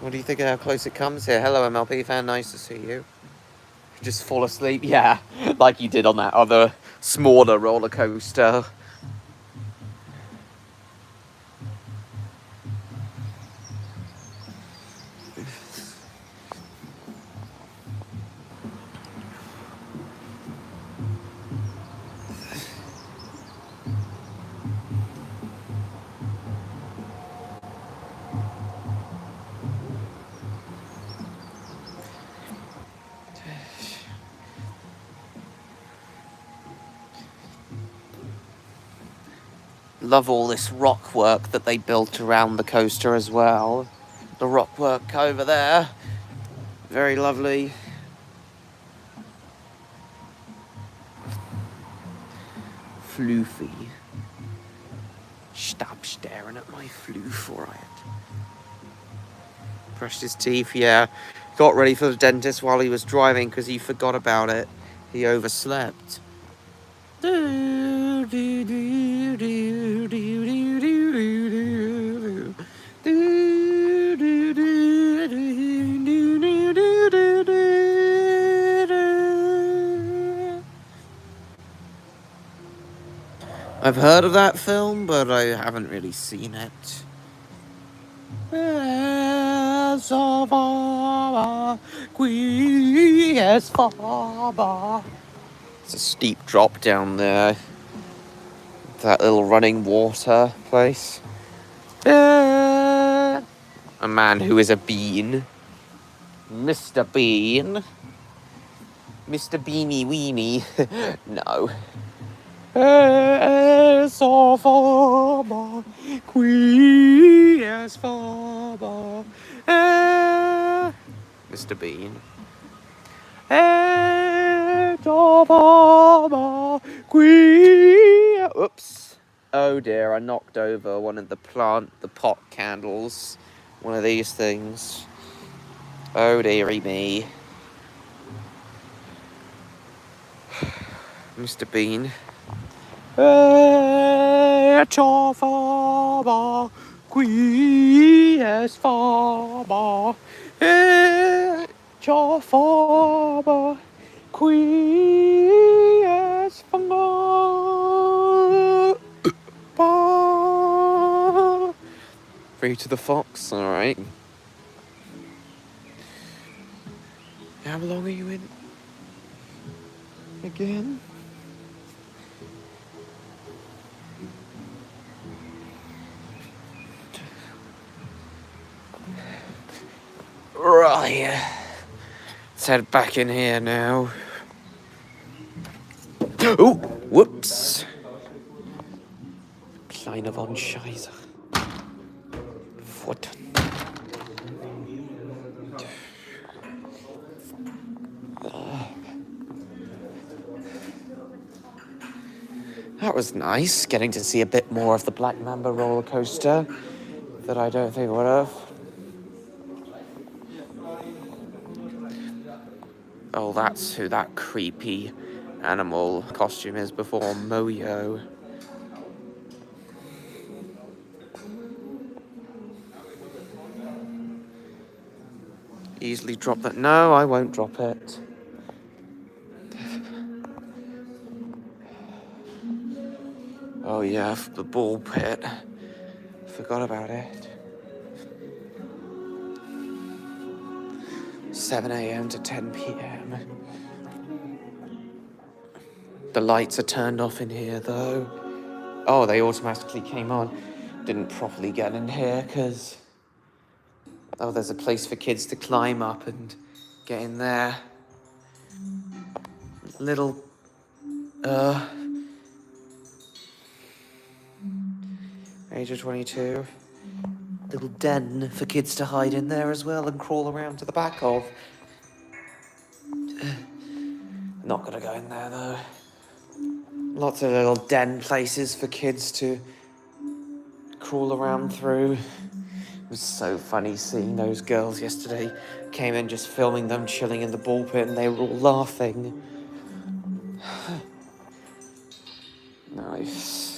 What do you think of how close it comes here? Hello, MLP fan, nice to see you. Just fall asleep? Yeah, like you did on that other smaller roller coaster. Love all this rock work that they built around the coaster as well. The rock work over there. Very lovely. Floofy. Stop staring at my floof, alright. Brushed his teeth, yeah. Got ready for the dentist while he was driving because he forgot about it. He overslept. I've heard of that film, but I haven't really seen it. It's a steep drop down there. That little running water place. A man who is a bean. Mr. Bean. Mr. Beanie Weenie. No. Mr. Bean. Oops. Oh dear, I knocked over one of the pot candles. One of these things. Oh dearie me. Mr. Bean. Qui es fama, et ciò fama, qui es fama. Free to the fox, alright. How long are you in? Again? Right. Let's head back in here now. Oh, whoops. Kleine von Scheiße. What? That was nice, getting to see a bit more of the Black Mamba roller coaster that I don't think I would have. Oh, that's who that creepy animal costume is before Moyo. Easily drop that. No, I won't drop it. Oh yeah, the ball pit. Forgot about it. 7 a.m. to 10 p.m. The lights are turned off in here though. Oh, they automatically came on. Didn't properly get in here because... Oh, there's a place for kids to climb up and get in there. Little... Age of 22. Little den for kids to hide in there as well and crawl around to the back of. Not gonna go in there though. Lots of little den places for kids to crawl around through. It was so funny seeing those girls yesterday. Came in just filming them chilling in the ball pit and they were all laughing. Nice.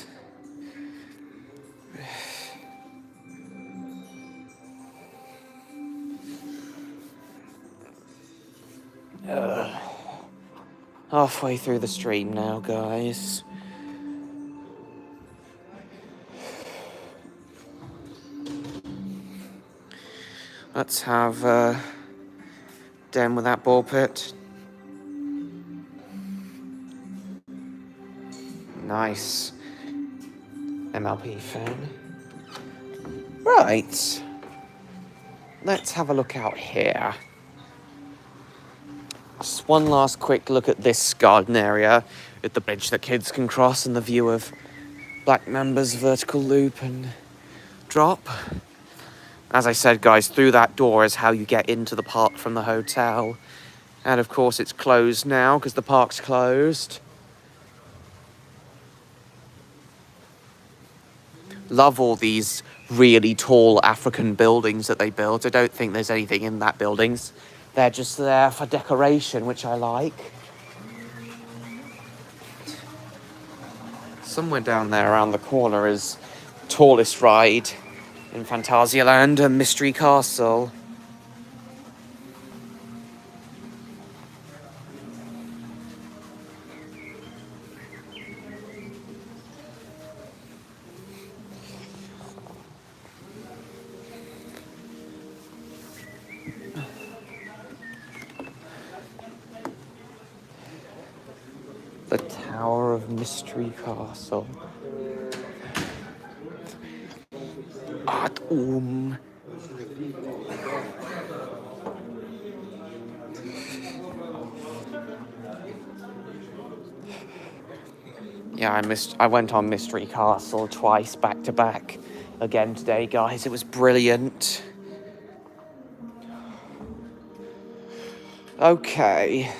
Halfway through the stream now, guys. Let's have den with that ball pit. Nice. MLP fan. Right. Let's have a look out here. Just one last quick look at this garden area with the bridge that kids can cross and the view of Black Mamba's vertical loop and drop. As I said, guys, through that door is how you get into the park from the hotel. And of course it's closed now because the park's closed. Love all these really tall African buildings that they built. I don't think there's anything in that buildings. They're just there for decoration, which I like. Somewhere down there around the corner is tallest ride in Phantasialand, a Mystery Castle. The Tower of Mystery Castle. Yeah, I went on Mystery Castle twice back to back again today, guys. It was brilliant. Okay.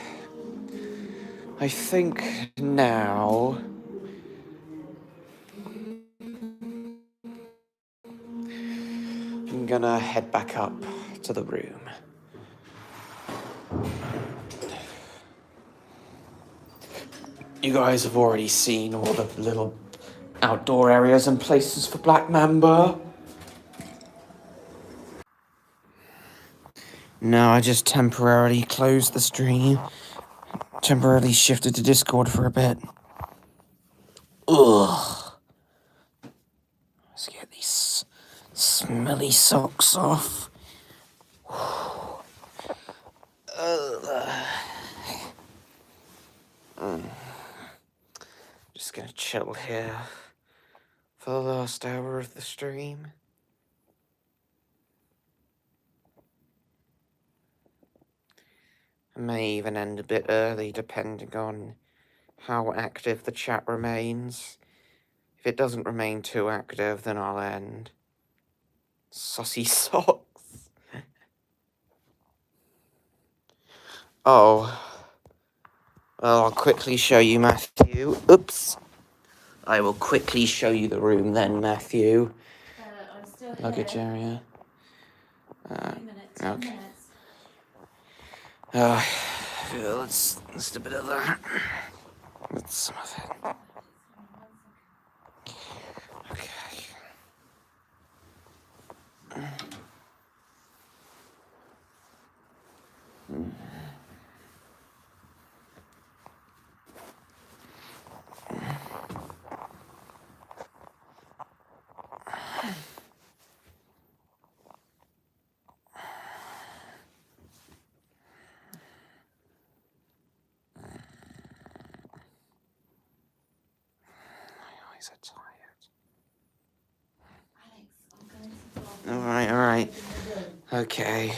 I think now I'm gonna head back up to the room. You guys have already seen all the little outdoor areas and places for Black Mamba. No, I just temporarily closed the stream. Temporarily shifted to Discord for a bit. Ugh. Let's get these smelly socks off. Just gonna chill here for the last hour of the stream. I may even end a bit early depending on how active the chat remains. If it doesn't remain too active, then I'll end. Sussy socks. Oh. Well, I'll quickly show you, Matthew. Oops. I will quickly show you the room then, Matthew. I'm still here. Luggage area. 2 minutes, 10 Okay. minutes. Let's do a bit of that. That's some of it. Okay. Eyes are tired. Alright. Okay.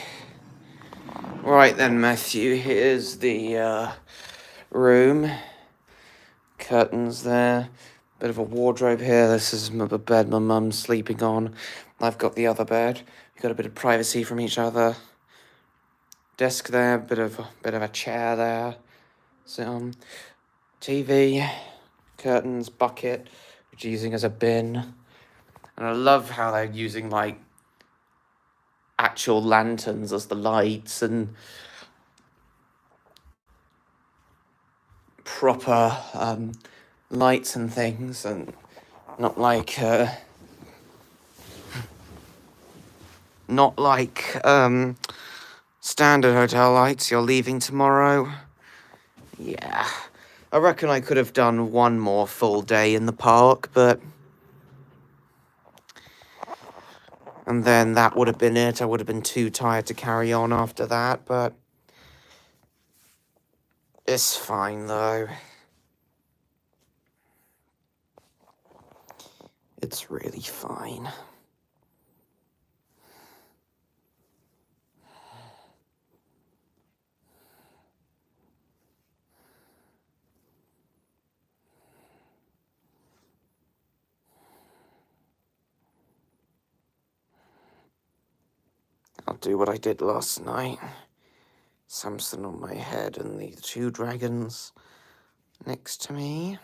Right then, Matthew, here's the room. Curtains there. Bit of a wardrobe here. This is the bed my mum's sleeping on. I've got the other bed. We've got a bit of privacy from each other. Desk there, bit of a chair there. Sit on. TV, curtains, bucket, which you're using as a bin. And I love how they're using like actual lanterns as the lights and proper lights and things, and not like standard hotel lights. You're leaving tomorrow. Yeah, I reckon I could have done one more full day in the park, but and then that would have been it. I would have been too tired to carry on after that, but it's fine though. It's really fine. I'll do what I did last night. Something on my head and the two dragons next to me.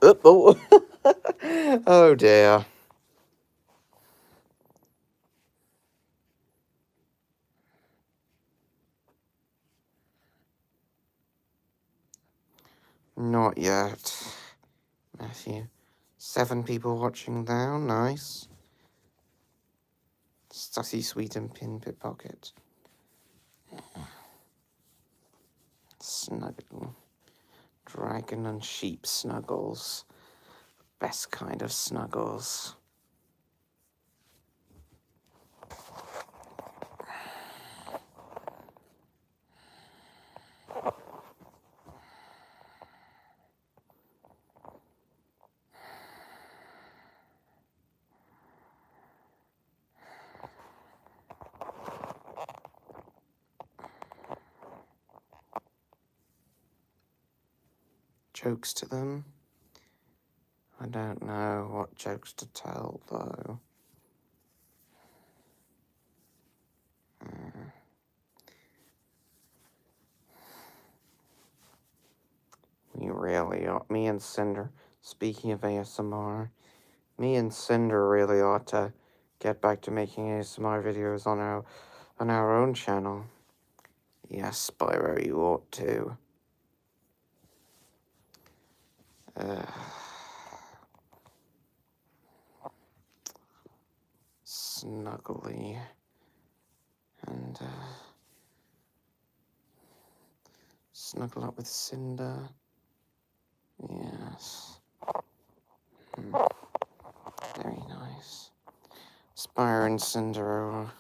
Oh, oh dear. Not yet. Matthew. 7 people watching now. Nice. Stussy, sweet, and pin pickpocket. Snuggle. Dragon and sheep snuggles. Best kind of snuggles. Jokes to them. I don't know what jokes to tell, though. We really ought, me and Cinder, speaking of ASMR, me and Cinder really ought to get back to making ASMR videos on our own channel. Yes, Spyro, you ought to. snuggly and snuggle up with Cinder. Yes. Very nice. Spire and Cinder are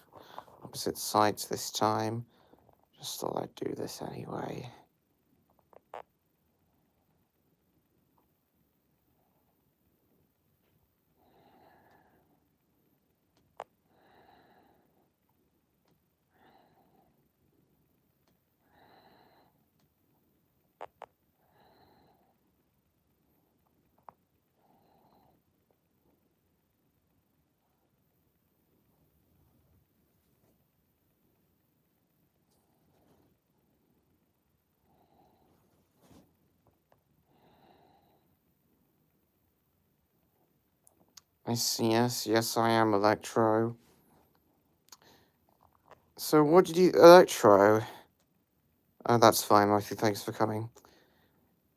opposite sides this time. Just thought I'd do this anyway. Yes, I am Electro. So what did you... Electro? Oh, that's fine, Matthew, thanks for coming.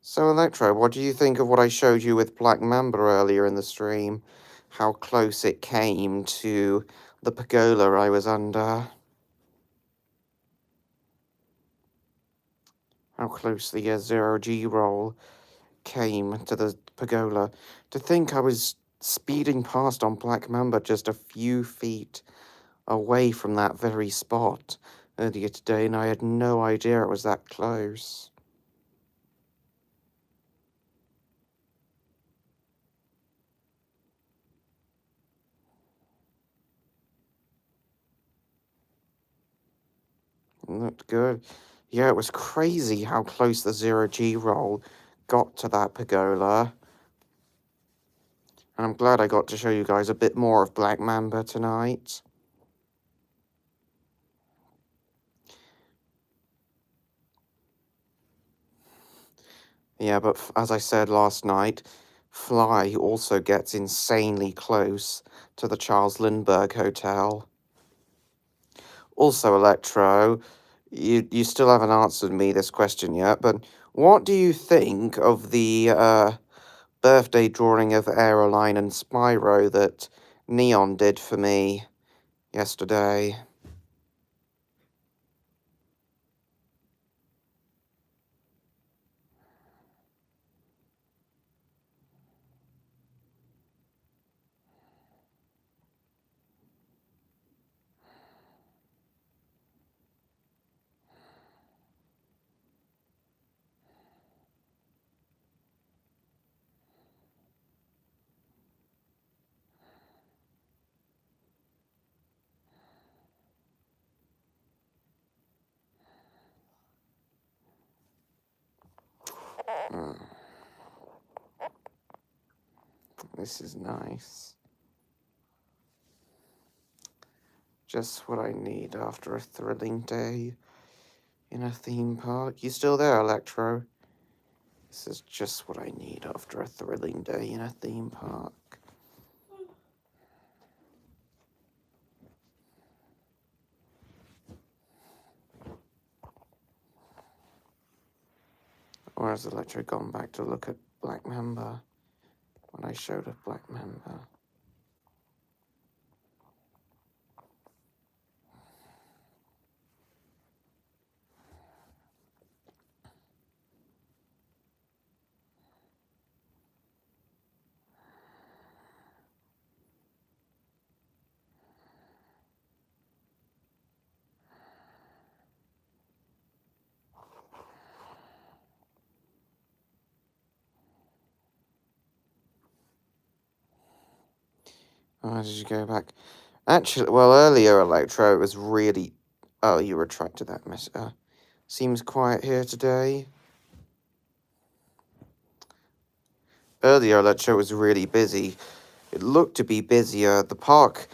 So, Electro, what do you think of what I showed you with Black Mamba earlier in the stream? How close it came to the pergola I was under? How close the zero-G roll came to the pergola. To think I was speeding past on Black Mamba just a few feet away from that very spot earlier today, and I had no idea it was that close. It looked good. Yeah, it was crazy how close the zero-G roll got to that pergola. And I'm glad I got to show you guys a bit more of Black Mamba tonight. Yeah, but as I said last night, Fly also gets insanely close to the Charles Lindbergh Hotel. Also, Electro, you still haven't answered me this question yet, but what do you think of the birthday drawing of Aeroline and Spyro that Neon did for me yesterday? This is nice. Just what I need after a thrilling day in a theme park. You still there, Electro? This is just what I need after a thrilling day in a theme park. Or has Electro gone back to look at Black Mamba when I showed her Black Mamba? Oh, did you go back? Actually, well, earlier, Electro, it was really... Oh, you retracted that mess. Seems quiet here today. Earlier, Electro was really busy. It looked to be busier. The park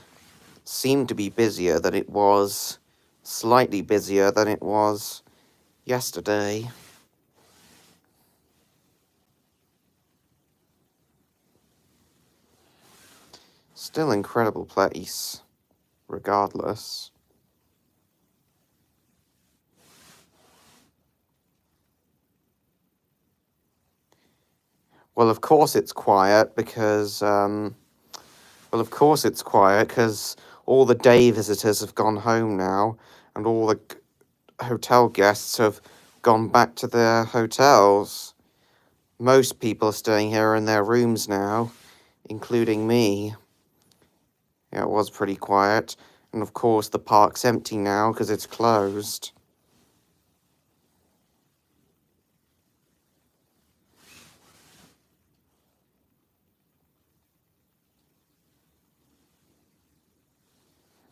seemed to be busier than it was... Slightly busier than it was yesterday. Still incredible place, regardless. Well, of course it's quiet because, all the day visitors have gone home now, and all the hotel guests have gone back to their hotels. Most people are staying here in their rooms now, including me. Yeah, it was pretty quiet. And of course, the park's empty now because it's closed.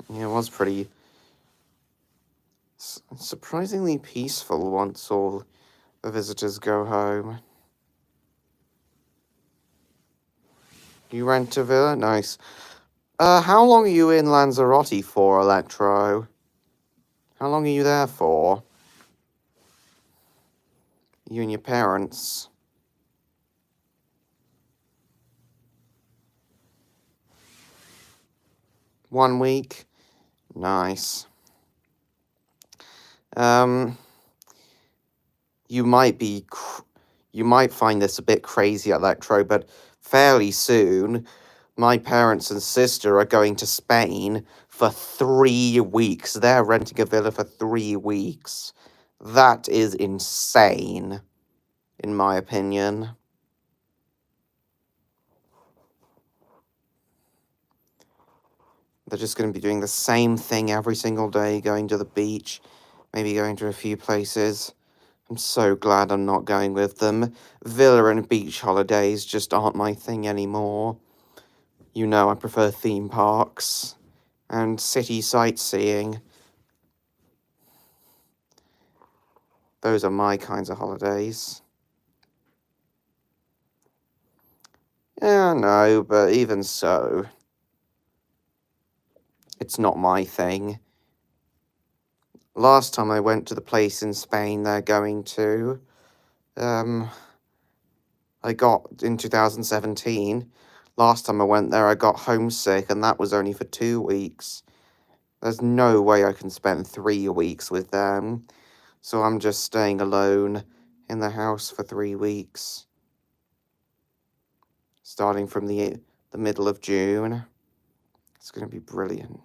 Yeah, it was pretty surprisingly peaceful once all the visitors go home. You rent a villa? Nice. How long are you in Lanzarote for, Electro? How long are you there for? You and your parents? 1 week? Nice. You might be, you might find this a bit crazy, Electro, but fairly soon, my parents and sister are going to Spain for 3 weeks. They're renting a villa for 3 weeks. That is insane, in my opinion. They're just going to be doing the same thing every single day, going to the beach, maybe going to a few places. I'm so glad I'm not going with them. Villa and beach holidays just aren't my thing anymore. You know, I prefer theme parks and city sightseeing. Those are my kinds of holidays. Yeah, no, but even so, it's not my thing. Last time I went to the place in Spain they're going to, I got in 2017. Last time I went there, I got homesick, and that was only for 2 weeks. There's no way I can spend 3 weeks with them, so I'm just staying alone in the house for 3 weeks, starting from the middle of June. It's going to be brilliant.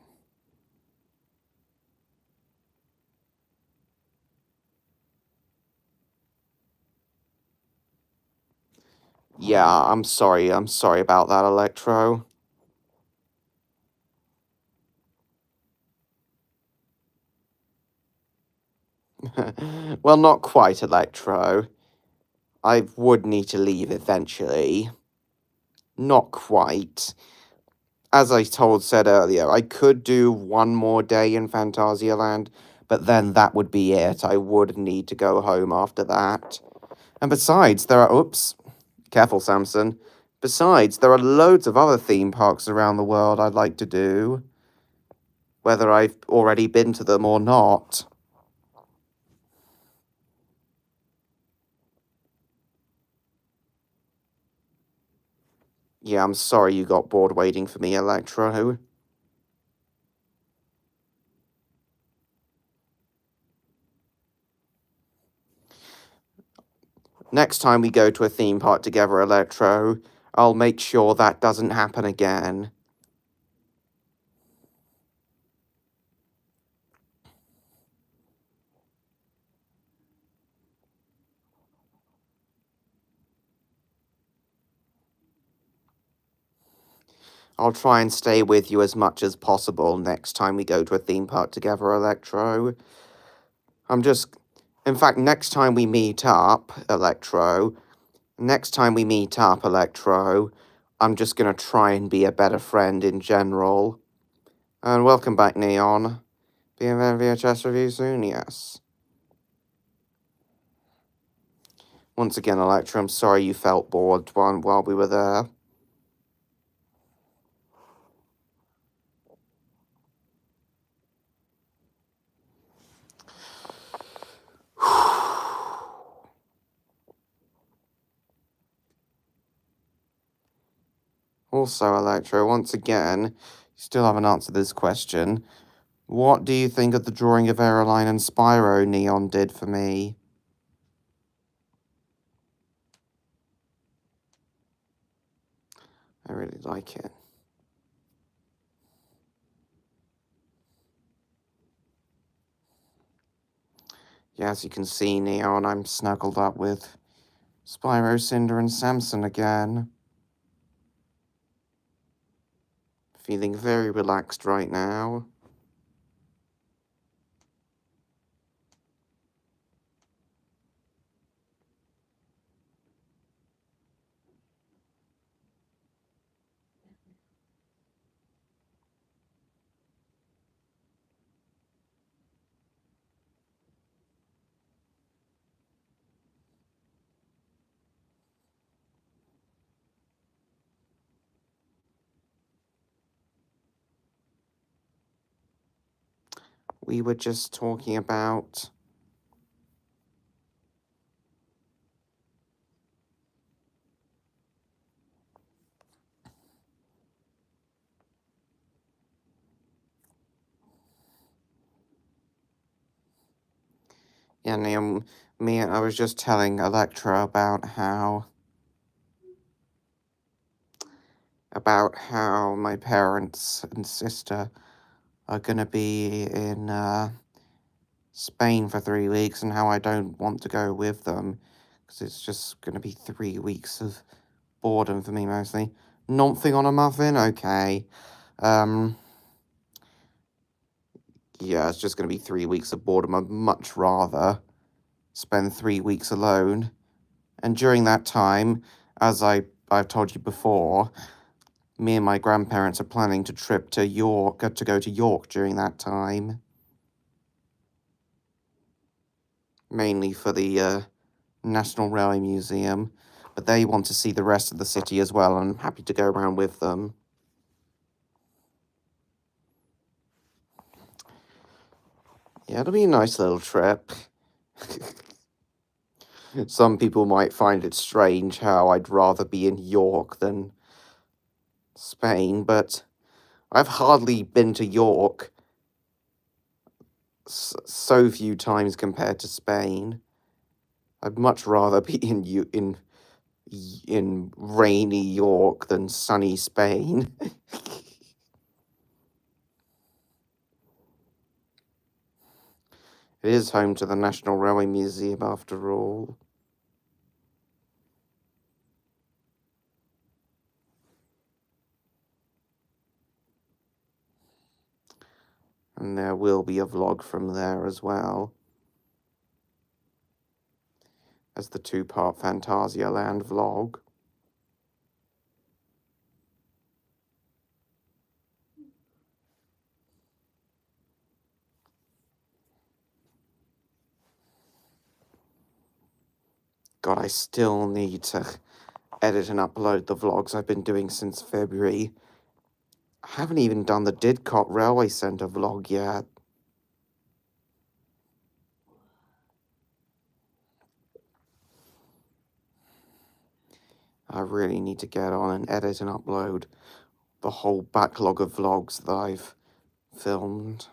Yeah, I'm sorry about that, Electro. Well, not quite, Electro. I would need to leave eventually. Not quite. As I said earlier, I could do 1 more day in Phantasialand, but then that would be it. I would need to go home after that. And besides, there are... Oops. Careful, Samson. Besides, there are loads of other theme parks around the world I'd like to do, whether I've already been to them or not. Yeah, I'm sorry you got bored waiting for me, Electro. Next time we go to a theme park together, Electro, I'll make sure that doesn't happen again. I'll try and stay with you as much as possible next time we go to a theme park together, Electro. In fact, next time we meet up, Electro, I'm just gonna try and be a better friend in general. And welcome back, Neon. Be a VHS review soon, yes. Once again, Electro, I'm sorry you felt bored while we were there. Also, Electro, once again, you still haven't answered this question. What do you think of the drawing of Aeroline and Spyro Neon did for me? I really like it. Yeah, as you can see, Neon, I'm snuggled up with Spyro, Cinder, and Samson again. Feeling very relaxed right now. We were just talking about... Yeah, Neon, I was just telling Electra about how my parents and sister are gonna be in Spain for 3 weeks, and how I don't want to go with them because it's just gonna be 3 weeks of boredom for me mostly. Nothing on a muffin, okay. Yeah, it's just gonna be 3 weeks of boredom. I'd much rather spend 3 weeks alone, and during that time, as I've told you before, me and my grandparents are planning to trip to York, to go to York during that time. Mainly for the National Railway Museum, but they want to see the rest of the city as well, and I'm happy to go around with them. Yeah, it'll be a nice little trip. Some people might find it strange how I'd rather be in York than Spain, but I've hardly been to York so few times compared to Spain. I'd much rather be in rainy York than sunny Spain. It is home to the National Railway Museum, after all. And there will be a vlog from there as well, as the 2-part Phantasialand vlog. God, I still need to edit and upload the vlogs I've been doing since February. I haven't even done the Didcot Railway Centre vlog yet. I really need to get on and edit and upload the whole backlog of vlogs that I've filmed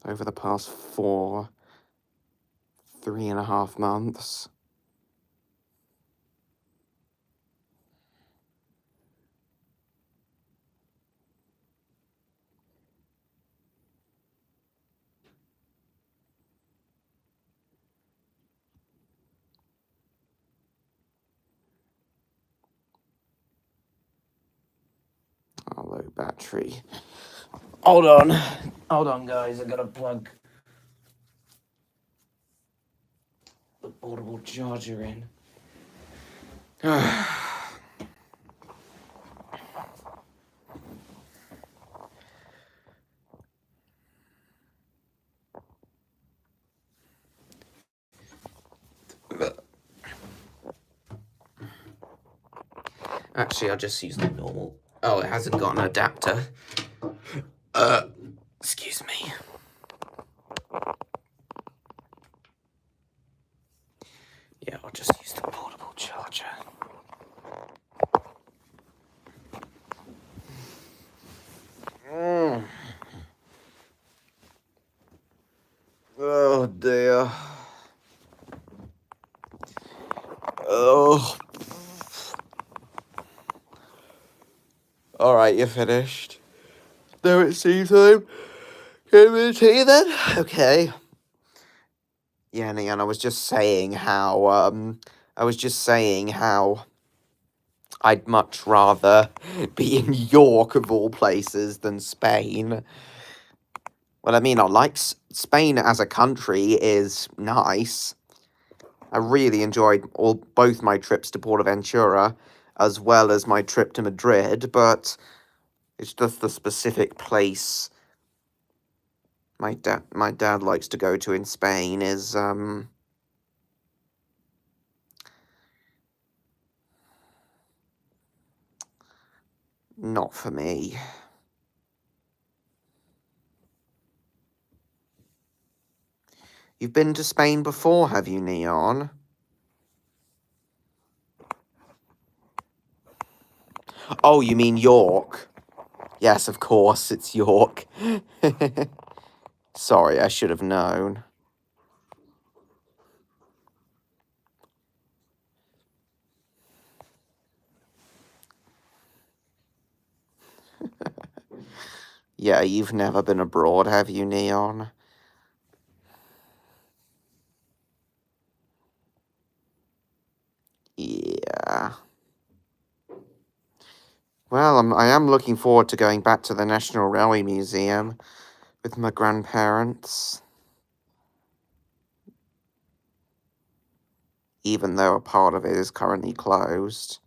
over the past 3.5 months. Oh, low battery. Hold on, guys. I gotta plug the portable charger in. Actually, I'll just use the normal. Oh, it hasn't got an adapter. Excuse me. Yeah, I'll just use the portable charger. Oh dear. Oh. Alright, you're finished. No, it's tea time. Give me tea then? Okay. Yeah, Neon, I was just saying how I'd much rather be in York, of all places, than Spain. Well, I mean, I like Spain as a country is nice. I really enjoyed both my trips to Portaventura, as well as my trip to Madrid, but it's just the specific place my dad likes to go to in Spain is not for me. You've been to Spain before, have you, Neon? Oh, you mean York? Yes, of course, it's York. Sorry, I should have known. Yeah, you've never been abroad, have you, Neon? Yeah. Well, I am looking forward to going back to the National Railway Museum with my grandparents. Even though a part of it is currently closed.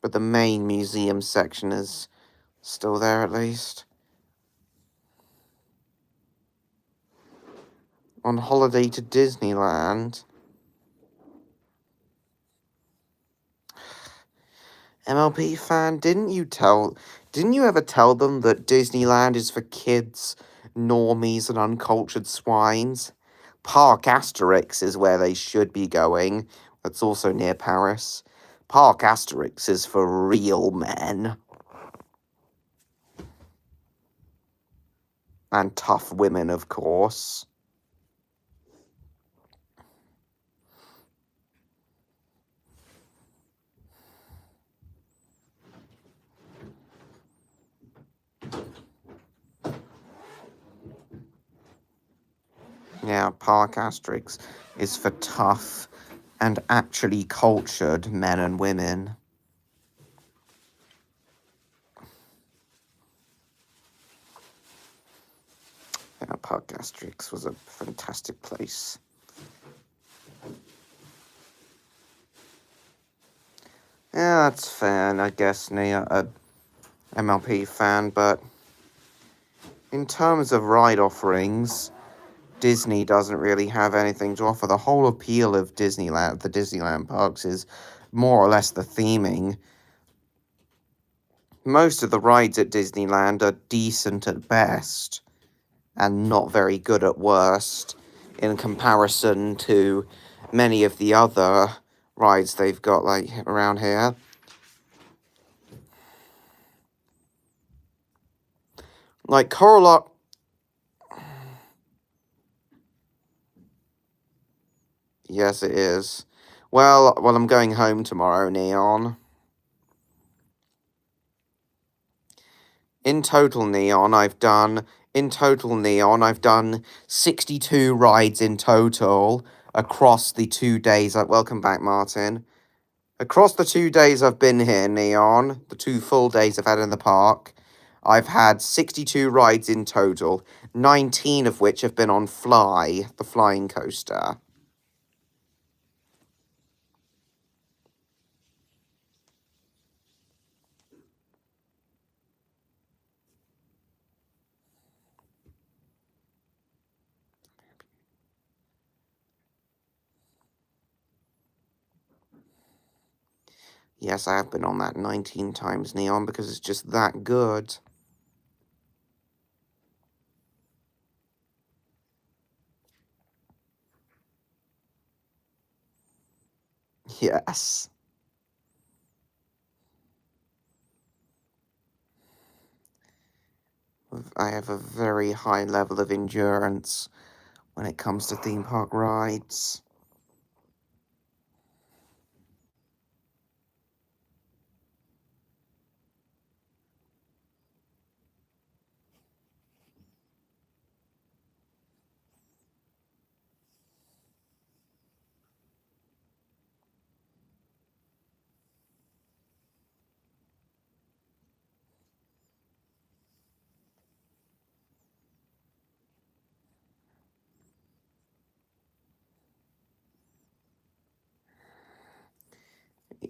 But the main museum section is still there, at least. On holiday to Disneyland. MLP fan, didn't you ever tell them that Disneyland is for kids, normies, and uncultured swines? Parc Asterix is where they should be going. That's also near Paris. Parc Asterix is for real men. And tough women, of course. Yeah, Parc Asterix is for tough and actually cultured men and women. Yeah, Parc Asterix was a fantastic place. Yeah, that's fair, I guess, Nia, a MLP fan, but in terms of ride offerings, Disney doesn't really have anything to offer. The whole appeal of Disneyland, the Disneyland parks, is more or less the theming. Most of the rides at Disneyland are decent at best and not very good at worst in comparison to many of the other rides they've got like around here. Like Coral. Yes, it is. Well, I'm going home tomorrow, Neon. In total, Neon, I've done 62 rides in total across the 2 days. Welcome back, Martin. Across the 2 days I've been here, Neon, the 2 full days I've had in the park, I've had 62 rides in total, 19 of which have been on Fly, the flying coaster. Yes, I have been on that 19 times, Neon, because it's just that good. Yes. I have a very high level of endurance when it comes to theme park rides.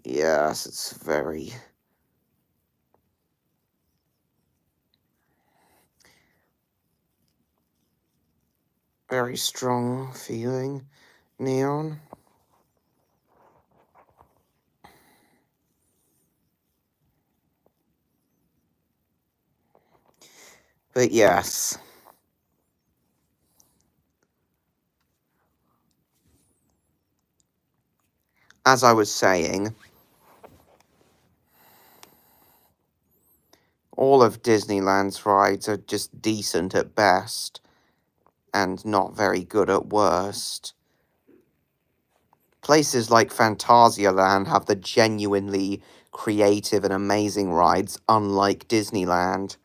Yes, it's very strong feeling. Neon. But yes. As I was saying, all of Disneyland's rides are just decent at best, and not very good at worst. Places like Phantasialand have the genuinely creative and amazing rides, unlike Disneyland.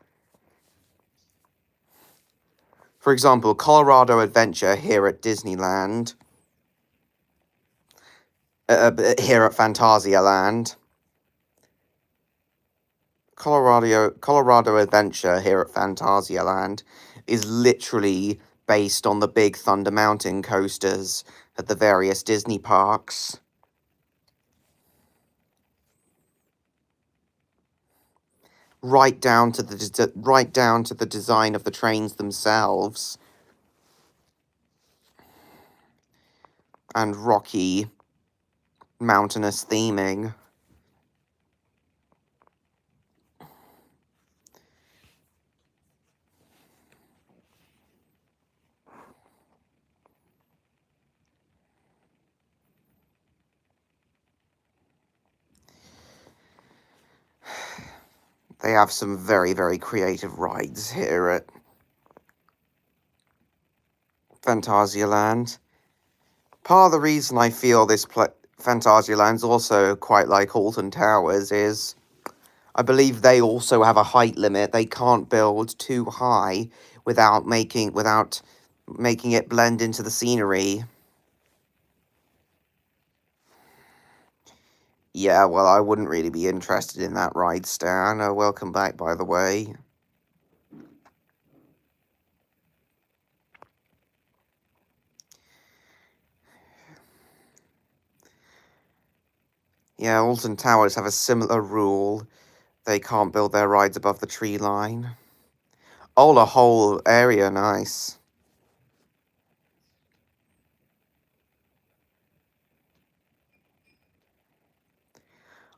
For example, Colorado Adventure here at Disneyland, here at Phantasialand, Colorado Adventure here at Phantasialand is literally based on the big Thunder Mountain coasters at the various Disney parks. Right down to the design of the trains themselves, and rocky, mountainous theming. They have some very, very creative rides here at Phantasialand. Part of the reason I feel this Phantasialand's also quite like Alton Towers is I believe they also have a height limit. They can't build too high without making it blend into the scenery. Yeah, well, I wouldn't really be interested in that ride, Stan. Welcome back, by the way. Yeah, Alton Towers have a similar rule. They can't build their rides above the tree line. Oh, the whole area, nice.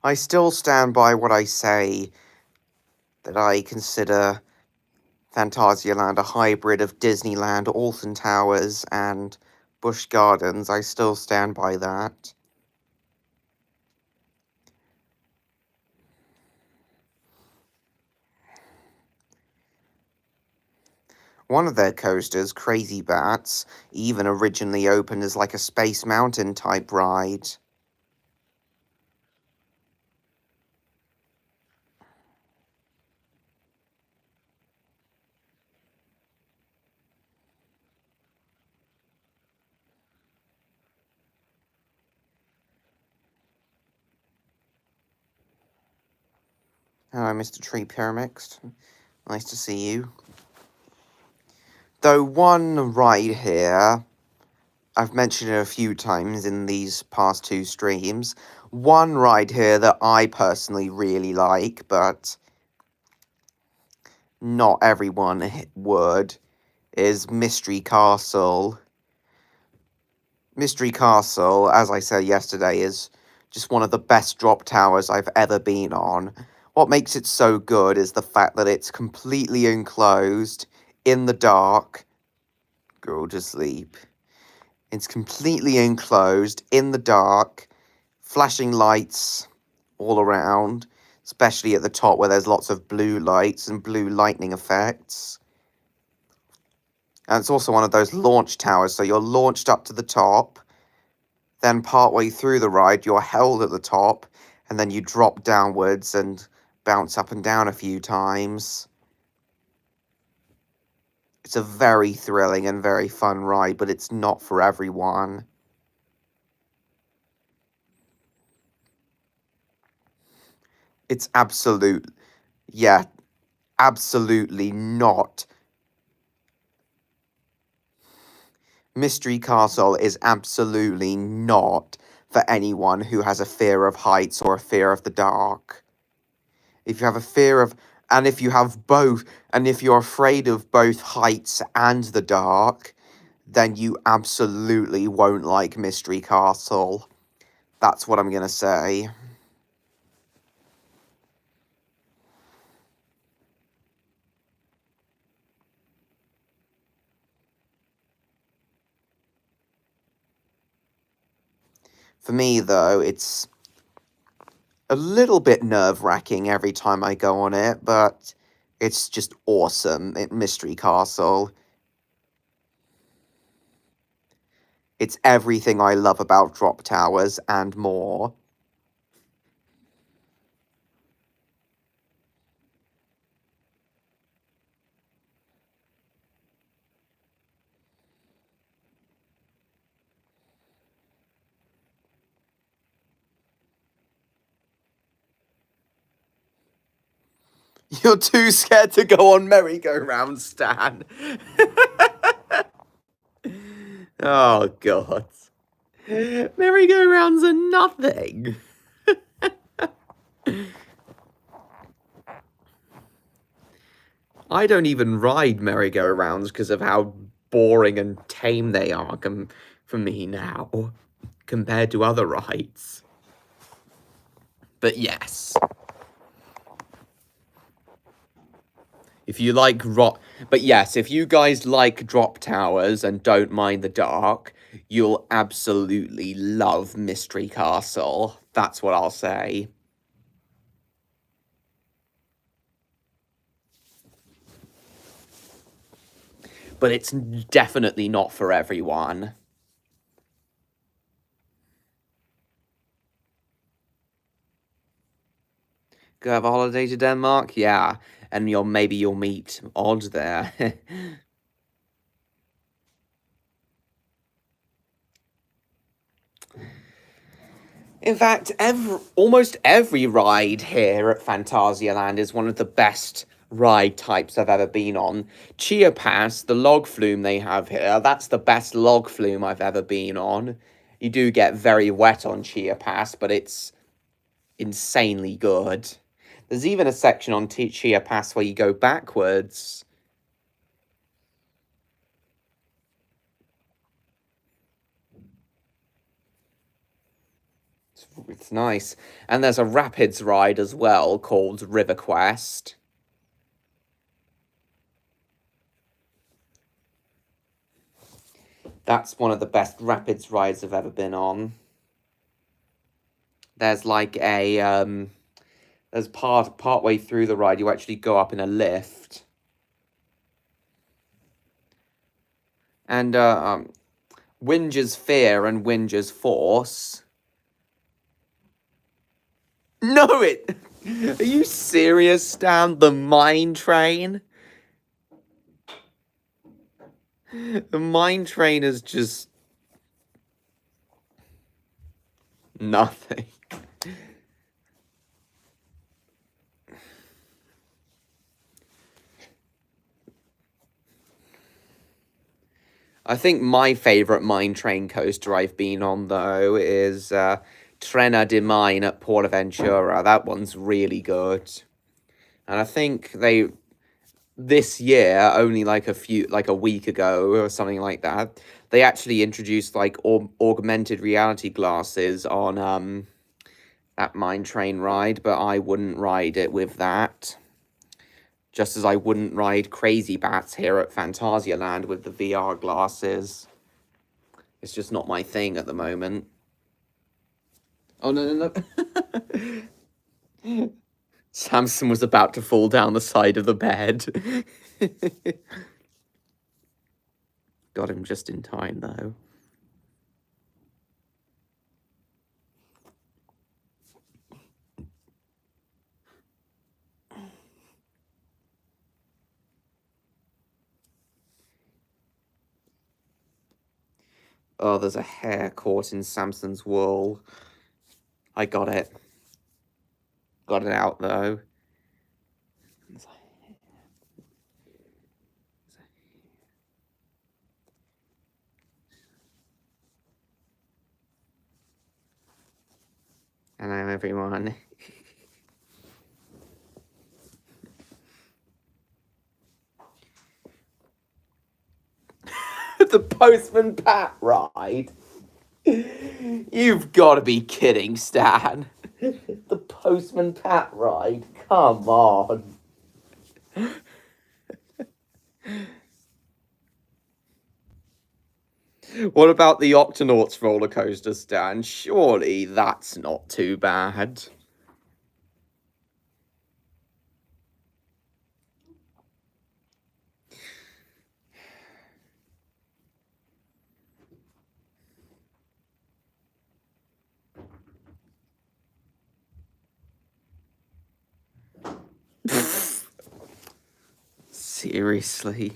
I still stand by what I say, that I consider Phantasialand a hybrid of Disneyland, Alton Towers, and Busch Gardens. I still stand by that. One of their coasters, Crazy Bats, even originally opened as like a Space Mountain type ride. Hello, Mr. Tree Pyramix. Nice to see you. Though one ride here, I've mentioned it a few times in these past two streams, one ride here that I personally really like, but not everyone would, is Mystery Castle. Mystery Castle, as I said yesterday, is just one of the best drop towers I've ever been on. What makes it so good is the fact that it's completely enclosed, in the dark. Go to sleep. It's completely enclosed, in the dark, flashing lights all around, especially at the top where there's lots of blue lights and blue lightning effects. And it's also one of those launch towers, so you're launched up to the top, then partway through the ride you're held at the top, and then you drop downwards and bounce up and down a few times. It's a very thrilling and very fun ride, but it's not for everyone. It's absolutely not. Mystery Castle is absolutely not for anyone who has a fear of heights or a fear of the dark. If you have a fear of, and if you have both, and if you're afraid of both heights and the dark, then you absolutely won't like Mystery Castle. That's what I'm gonna say. For me, though, it's a little bit nerve-wracking every time I go on it, but it's just awesome at Mystery Castle. It's everything I love about Drop Towers and more. You're too scared to go on merry-go-round, Stan. Oh, God. Merry-go-rounds are nothing. I don't even ride merry-go-rounds because of how boring and tame they are for me now, compared to other rides. But yes. If you like but yes, if you guys like Drop Towers and don't mind the dark, you'll absolutely love Mystery Castle. That's what I'll say. But it's definitely not for everyone. Go have a holiday to Denmark? Yeah. And maybe you'll meet Odd there. In fact, almost every ride here at Phantasialand is one of the best ride types I've ever been on. Chia Pass, the log flume they have here, that's the best log flume I've ever been on. You do get very wet on Chia Pass, but it's insanely good. There's even a section on Chia Pass where you go backwards. It's nice. And there's a Rapids ride as well called River Quest. That's one of the best Rapids rides I've ever been on. There's like a, there's partway through the ride, you actually go up in a lift. And, Winger's Fear and Winger's Force. No, are you serious, Stan? The Mine Train? The Mine Train is just nothing. I think my favourite Mine Train coaster I've been on, though, is Trena de Mine at Portaventura. That one's really good. And I think this year, only like a week ago or something like that, they actually introduced like augmented reality glasses on that Mine Train ride, but I wouldn't ride it with that. Just as I wouldn't ride Crazy Bats here at Phantasialand with the VR glasses. It's just not my thing at the moment. Oh, no. Samson was about to fall down the side of the bed. Got him just in time, though. Oh, there's a hair caught in Samson's wool. I got it. Got it out, though. Hello, everyone. The Postman Pat ride? You've got to be kidding, Stan. The Postman Pat ride? Come on. What about the Octonauts roller coaster, Stan? Surely that's not too bad. Seriously.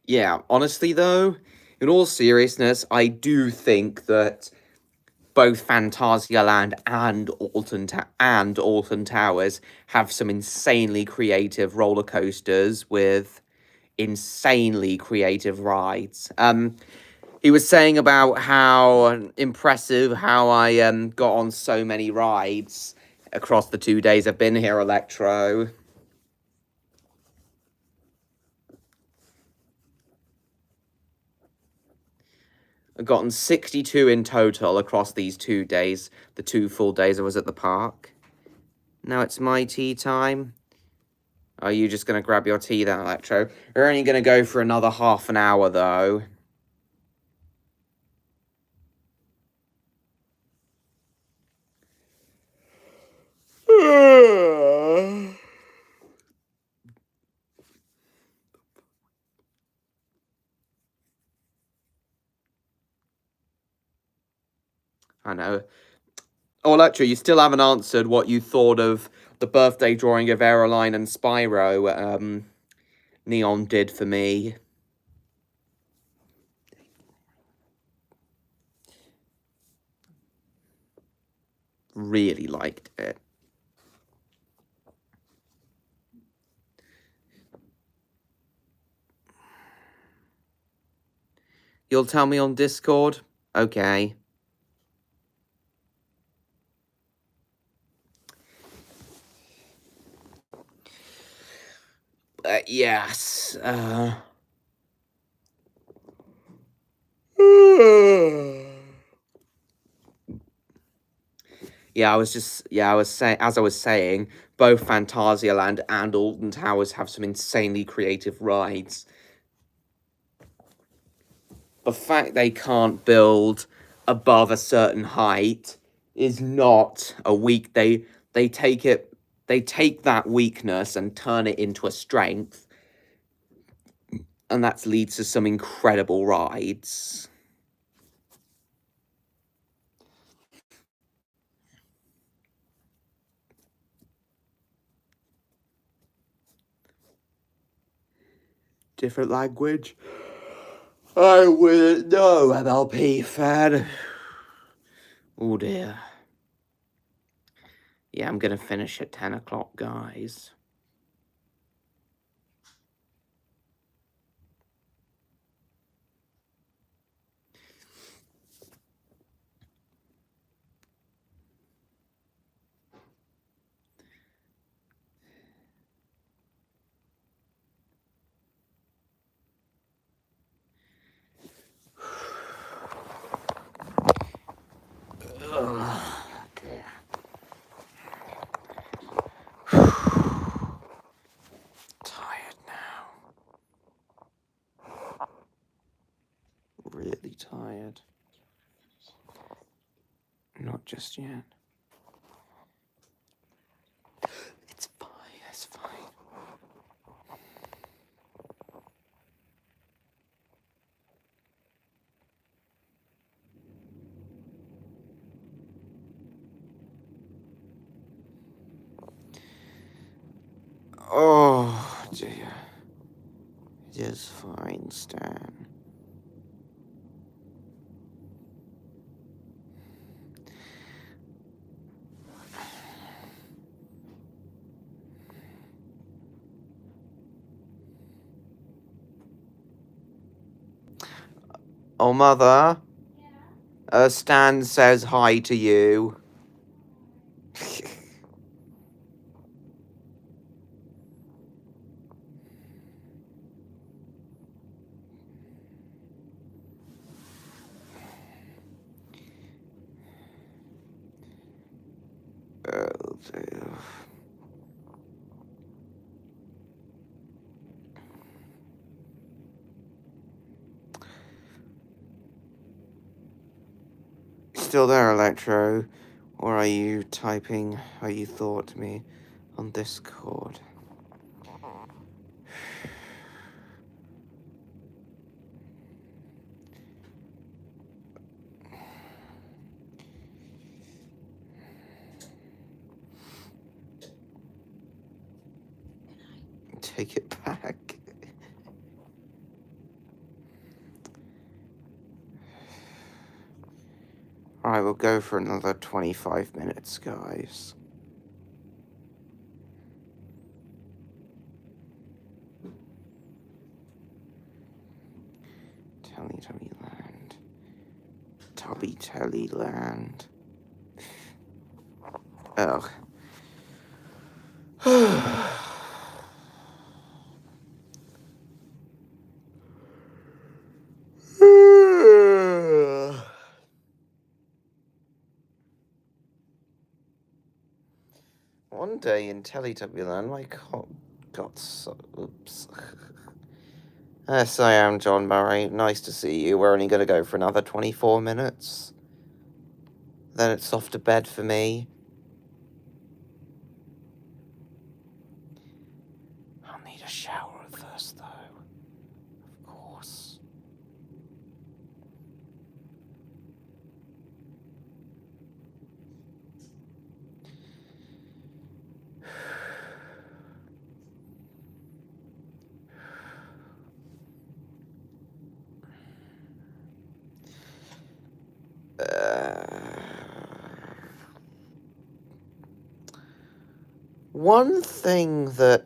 Yeah, honestly though, in all seriousness, I do think that both Phantasialand and Alton Towers have some insanely creative roller coasters with insanely creative rides. He was saying about how impressive how I got on so many rides across the 2 days I've been here, Electro. I've gotten 62 in total across these 2 days, the 2 full days I was at the park. Now it's my tea time. Are you just going to grab your tea then, Electro? We're only going to go for another half an hour, though. I know. Oh, Electro, you still haven't answered what you thought of the birthday drawing of Aeroline and Spyro Neon did for me. Really liked it. You'll tell me on Discord? Okay. Yes. Yeah, I was saying, as I was saying, both Phantasialand and Alton Towers have some insanely creative rides. The fact they can't build above a certain height is not a weak. They take it. They take that weakness and turn it into a strength, and that leads to some incredible rides. Different language? I wouldn't know, MLP fan. Oh dear. Yeah, I'm gonna finish at 10 o'clock, guys. Tired now. Really tired. Not just yet. It's fine, it's fine. Oh dear. It is fine, Stan. Oh, Mother. Stan says hi to you. Oh, dear. Still there, Electro? Or are you typing how you thought me on Discord? Take it back. Alright, we'll go for another 25 minutes, guys. Telly-Land. Telly-Land. Ugh. One day in Teletubbyland, my cock got so... Oops. Yes, I am John Murray. Nice to see you. We're only going to go for another 24 minutes. Then it's off to bed for me. I'll need a shower first, though. Of course. One thing that,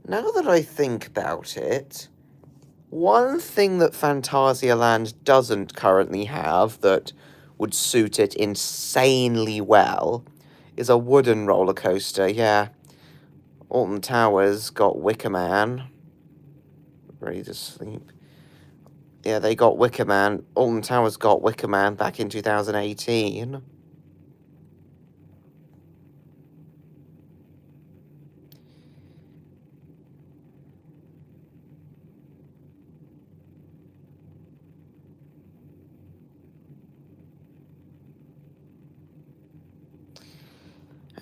now that I think about it, one thing that Phantasialand doesn't currently have that would suit it insanely well is a wooden roller coaster, yeah. Alton Towers got Wicker Man. Ready to sleep. Yeah, they got Wicker Man. Alton Towers got Wicker Man back in 2018.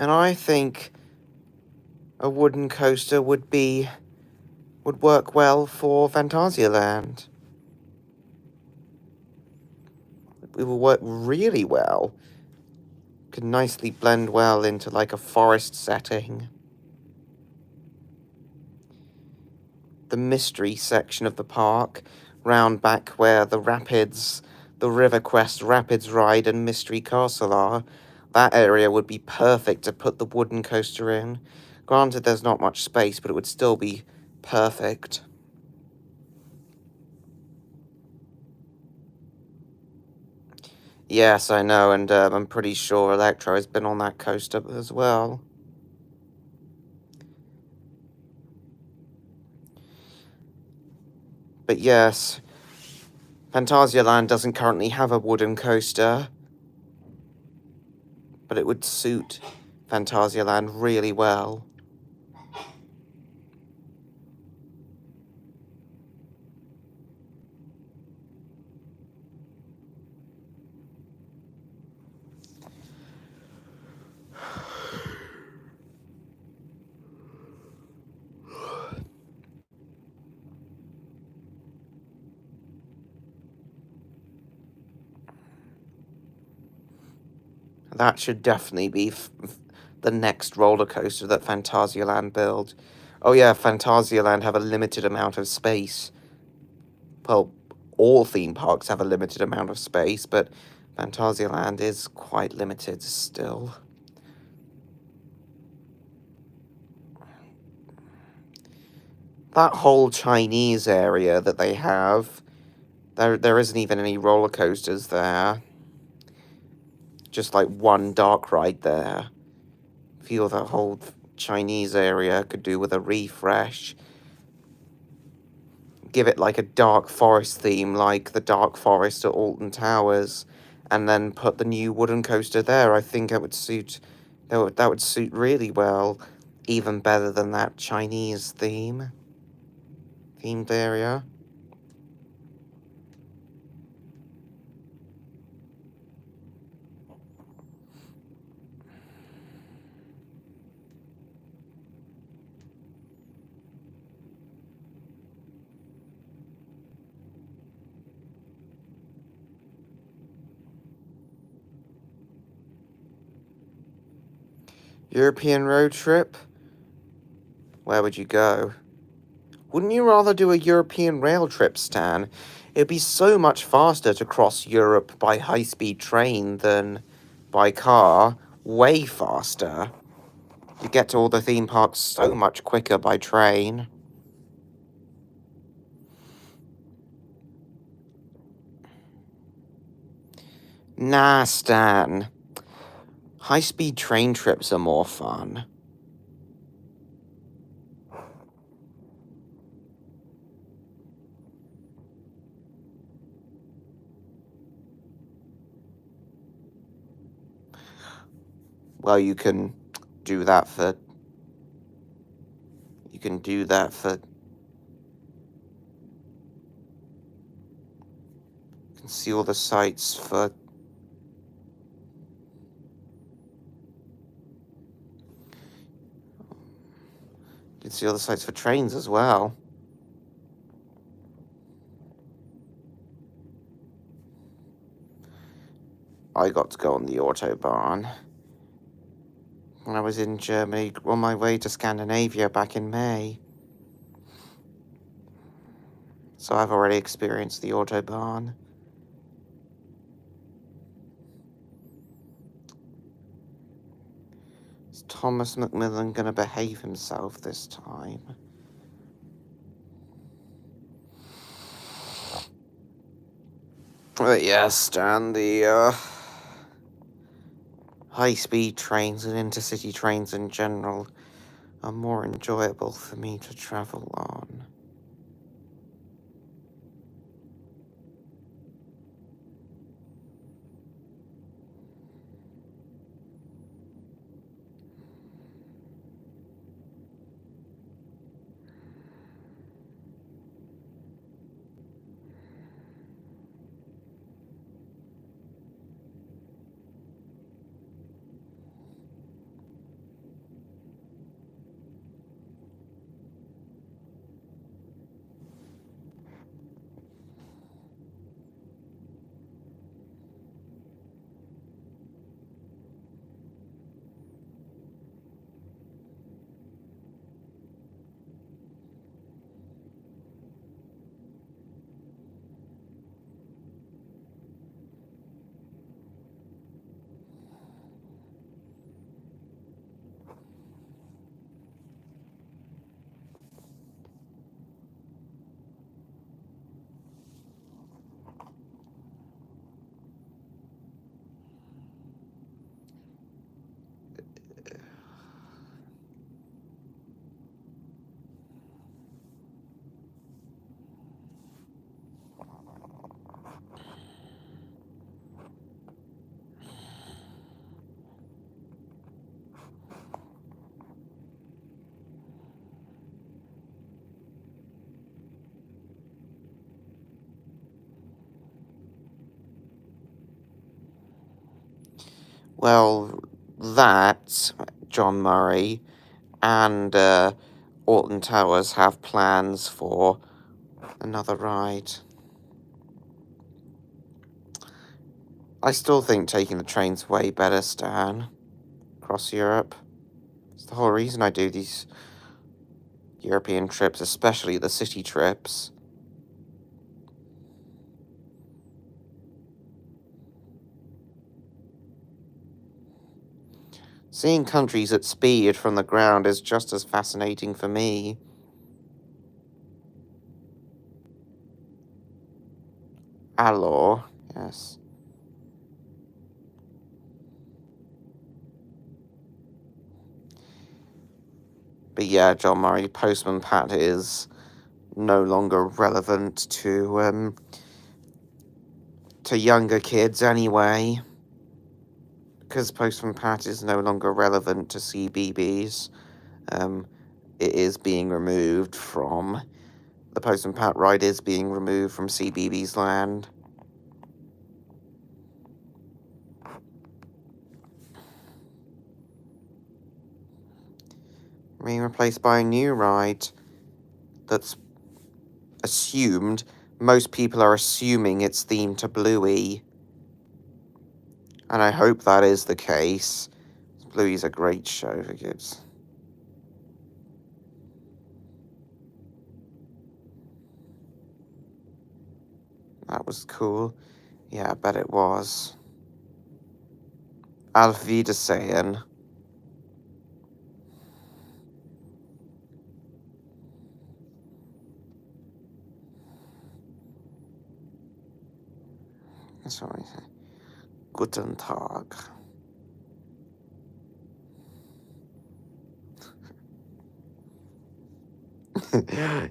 And I think a wooden coaster would work well for Phantasialand. It will work really well. Could nicely blend well into like a forest setting. The mystery section of the park, round back where the rapids, the River Quest Rapids Ride and Mystery Castle are, that area would be perfect to put the wooden coaster in. Granted, there's not much space, but it would still be perfect. Yes, I know, and I'm pretty sure Electro has been on that coaster as well. But yes, Phantasialand doesn't currently have a wooden coaster, but it would suit Phantasialand really well. That should definitely be the next roller coaster that Phantasialand build. Oh yeah, Phantasialand have a limited amount of space. Well, all theme parks have a limited amount of space, but Phantasialand is quite limited still. That whole Chinese area that they have, There isn't even any roller coasters there. Just like one dark ride there. Feel the whole Chinese area could do with a refresh. Give it like a dark forest theme, like the dark forest at Alton Towers, and then put the new wooden coaster there. I think it would suit. That would suit really well, even better than that Chinese themed area. European road trip? Where would you go? Wouldn't you rather do a European rail trip, Stan? It'd be so much faster to cross Europe by high-speed train than by car. Way faster. You get to all the theme parks so much quicker by train. Nah, Stan. High-speed train trips are more fun. Well, you can do that for... You can do that for... You can see all the sights for... You can see all the sights for trains as well. I got to go on the Autobahn when I was in Germany on my way to Scandinavia back in May. So I've already experienced the Autobahn. Is Thomas Macmillan gonna behave himself this time? But yes, Stan, the high-speed trains and intercity trains in general are more enjoyable for me to travel on. Well, that, John Murray, and Alton Towers have plans for another ride. I still think taking the train's way better, Stan, across Europe. It's the whole reason I do these European trips, especially the city trips. Seeing countries at speed from the ground is just as fascinating for me. Alor, yes. But yeah, John Murray, Postman Pat is no longer relevant to younger kids anyway. Because Postman Pat is no longer relevant to CBBS. It is being removed from... The Postman Pat ride is being removed from CBBS land. Being replaced by a new ride that's assumed... Most people are assuming it's themed to Bluey. And I hope that is the case. Bluey's a great show for kids. That was cool. Yeah, I bet it was. Auf Wiedersehen. That's what I say. Guten Tag.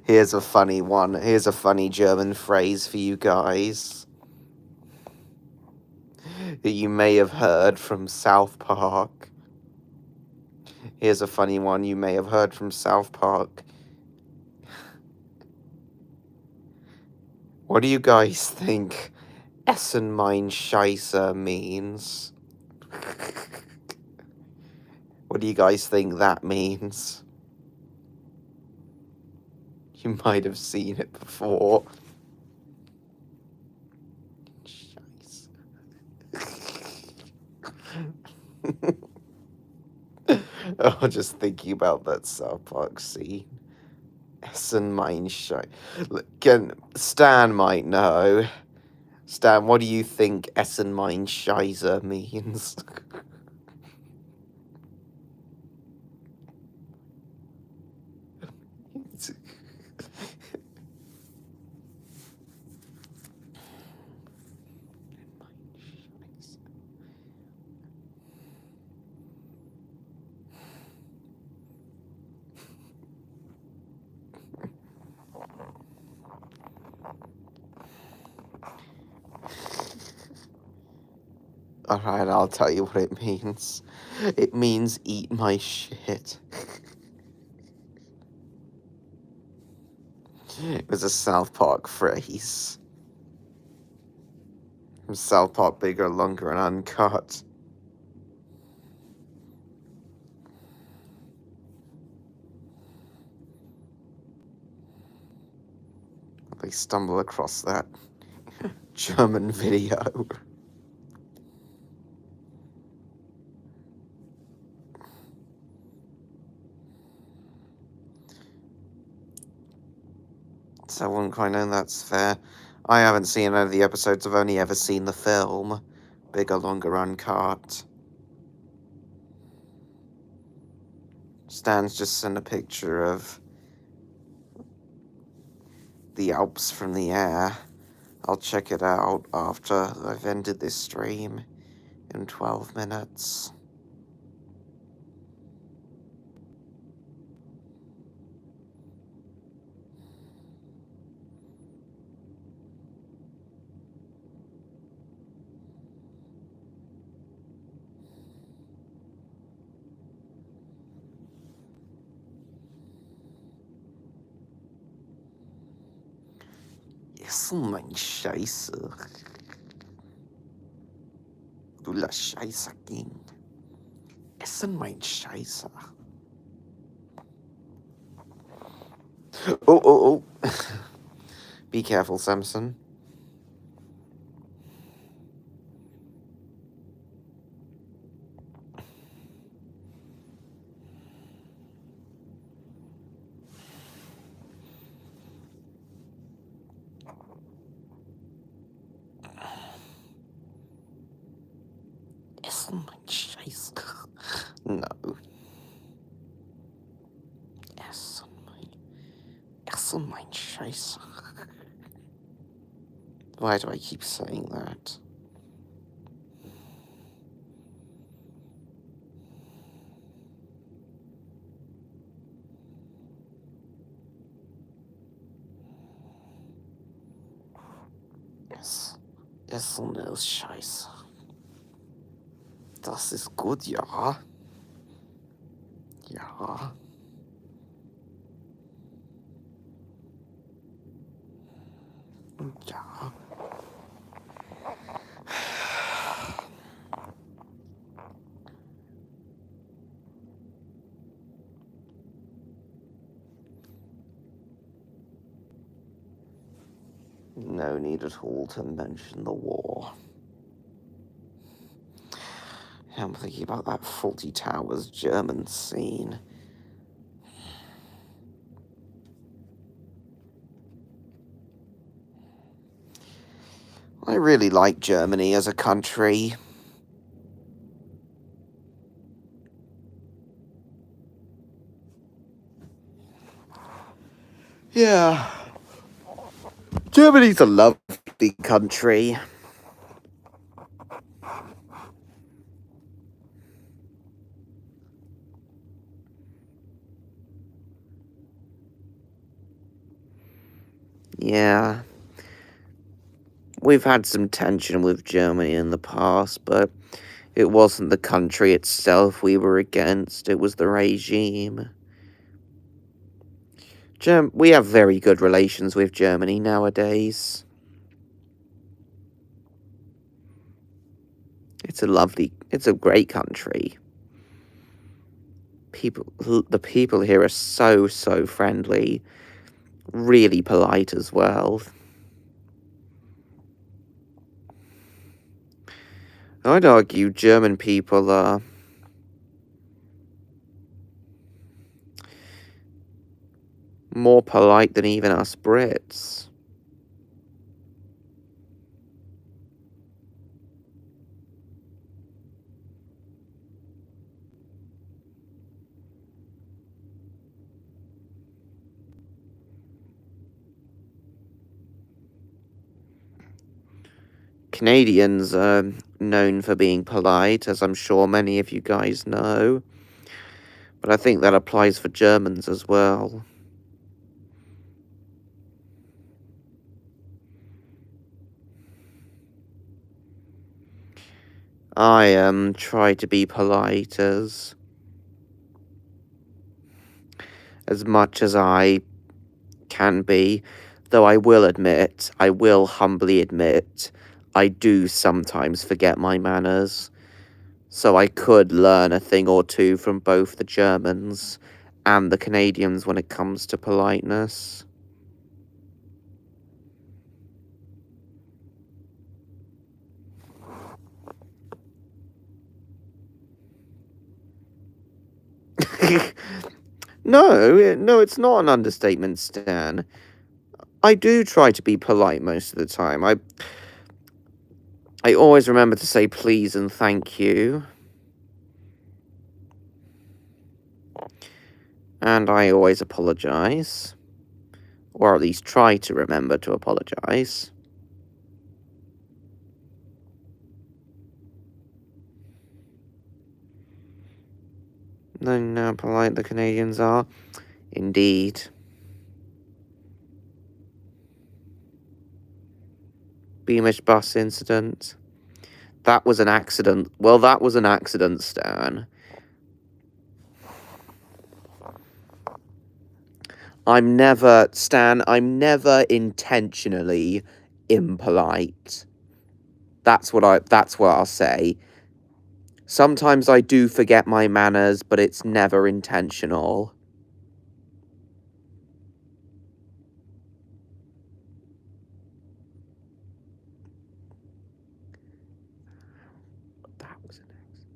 Here's a funny one. Here's a funny German phrase for you guys that you may have heard from South Park. Here's a funny one you may have heard from South Park. What do you guys think Essen mein Scheiße means? What do you guys think that means? You might have seen it before. Scheiße. Oh, just thinking about that South Park scene. Essen mein Scheiße. Stan might know. Stan, what do you think Essen mein Scheiße means? Alright, I'll tell you what it means. It means eat my shit. It was a South Park phrase. From South Park, Bigger, Longer, and Uncut. They stumble across that German video. So I wouldn't quite know that's fair. I haven't seen any of the episodes, I've only ever seen the film. Bigger, Longer, Uncut. Stan's just sent a picture of the Alps from the air. I'll check it out after I've ended this stream in 12 minutes. Essen mein Scheiße. Du la Scheiße King. Essen mein Scheiße. Oh. Be careful, Samson. Essen mein Scheiße. No. Essen mein Scheiße. Why do I keep saying that? Ist so eine Scheiße. Das ist gut, ja. Ja. Ja. No need at all to mention the war. I'm thinking about that Faulty Towers German scene. I really like Germany as a country. Yeah. Germany's a lovely country. Yeah. We've had some tension with Germany in the past, but it wasn't the country itself we were against, it was the regime. We have very good relations with Germany nowadays. It's a great country. The people here are so friendly, really polite as well. I'd argue German people are more polite than even us Brits. Canadians are known for being polite, as I'm sure many of you guys know. But I think that applies for Germans as well. I try to be polite as much as I can be, though I will humbly admit, I do sometimes forget my manners. So I could learn a thing or two from both the Germans and the Canadians when it comes to politeness. No, it's not an understatement, Stan. I do try to be polite most of the time. I always remember to say please and thank you. And I always apologize. Or at least try to remember to apologize. Knowing how polite the Canadians are. Indeed. Beamish bus incident. That was an accident. Well, that was an accident, Stan. I'm never intentionally impolite. That's what I'll say. Sometimes I do forget my manners, but it's never intentional. That was an accident.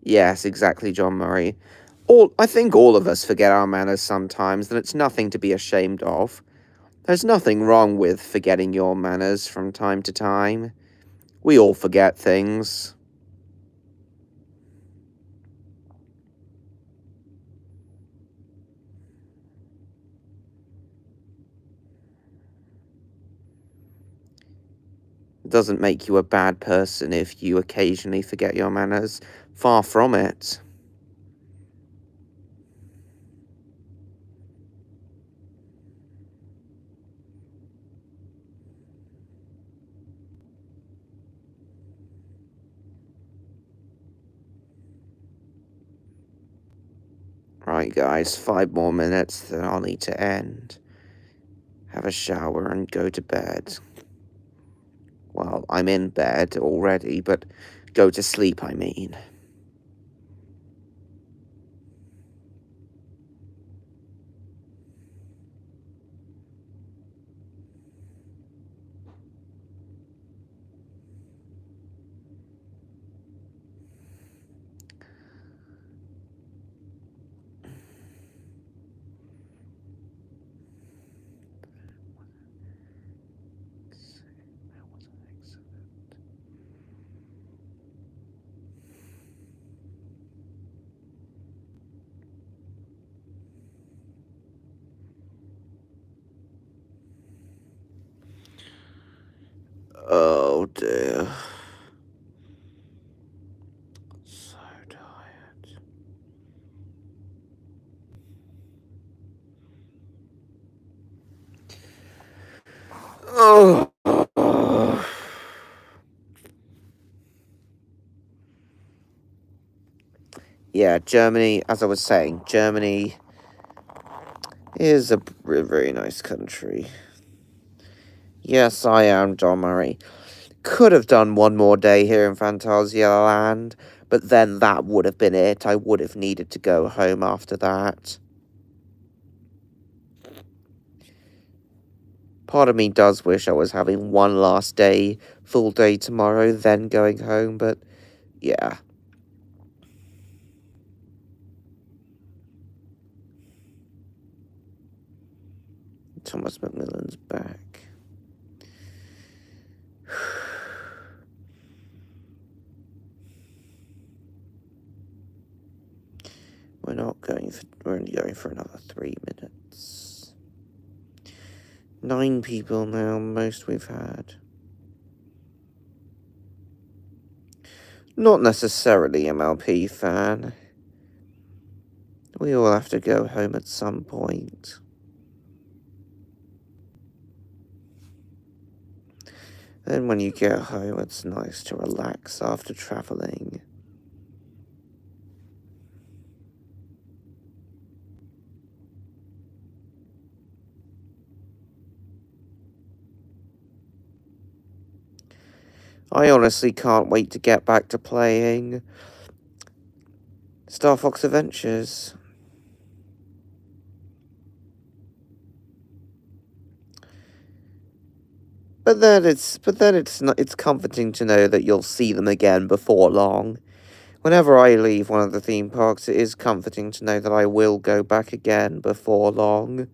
Yes, exactly, John Murray. I think all of us forget our manners sometimes, and it's nothing to be ashamed of. There's nothing wrong with forgetting your manners from time to time. We all forget things. It doesn't make you a bad person if you occasionally forget your manners. Far from it. Right, guys, 5 more minutes, then I'll need to end. Have a shower and go to bed. Well, I'm in bed already, but go to sleep, I mean. Oh dear. So tired. Oh. Yeah, Germany, as I was saying, Germany is a very nice country. Yes, I am John Murray. Could have done one more day here in Phantasialand, but then that would have been it. I would have needed to go home after that. Part of me does wish I was having one last day, full day tomorrow, then going home, but yeah. Thomas Macmillan's back. We're only going for another 3 minutes. 9 people now, most we've had. Not necessarily MLP fan. We all have to go home at some point. Then when you get home, it's nice to relax after travelling. I honestly can't wait to get back to playing Star Fox Adventures. But then it's comforting to know that you'll see them again before long. Whenever I leave one of the theme parks, it is comforting to know that I will go back again before long.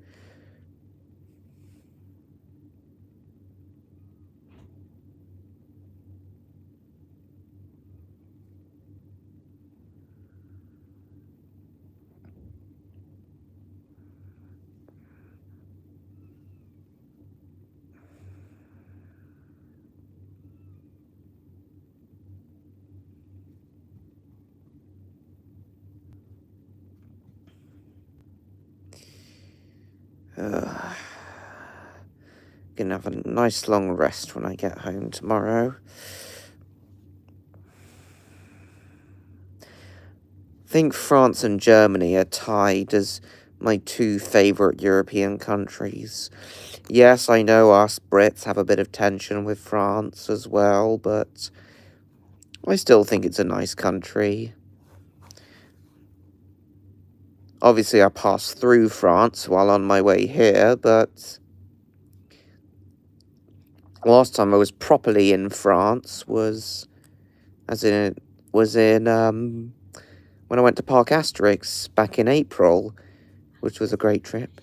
Gonna have a nice long rest when I get home tomorrow. I think France and Germany are tied as my 2 favourite European countries. Yes, I know us Brits have a bit of tension with France as well, but I still think it's a nice country. Obviously, I passed through France while on my way here, but last time I was properly in France was in when I went to Park Asterix back in April, which was a great trip.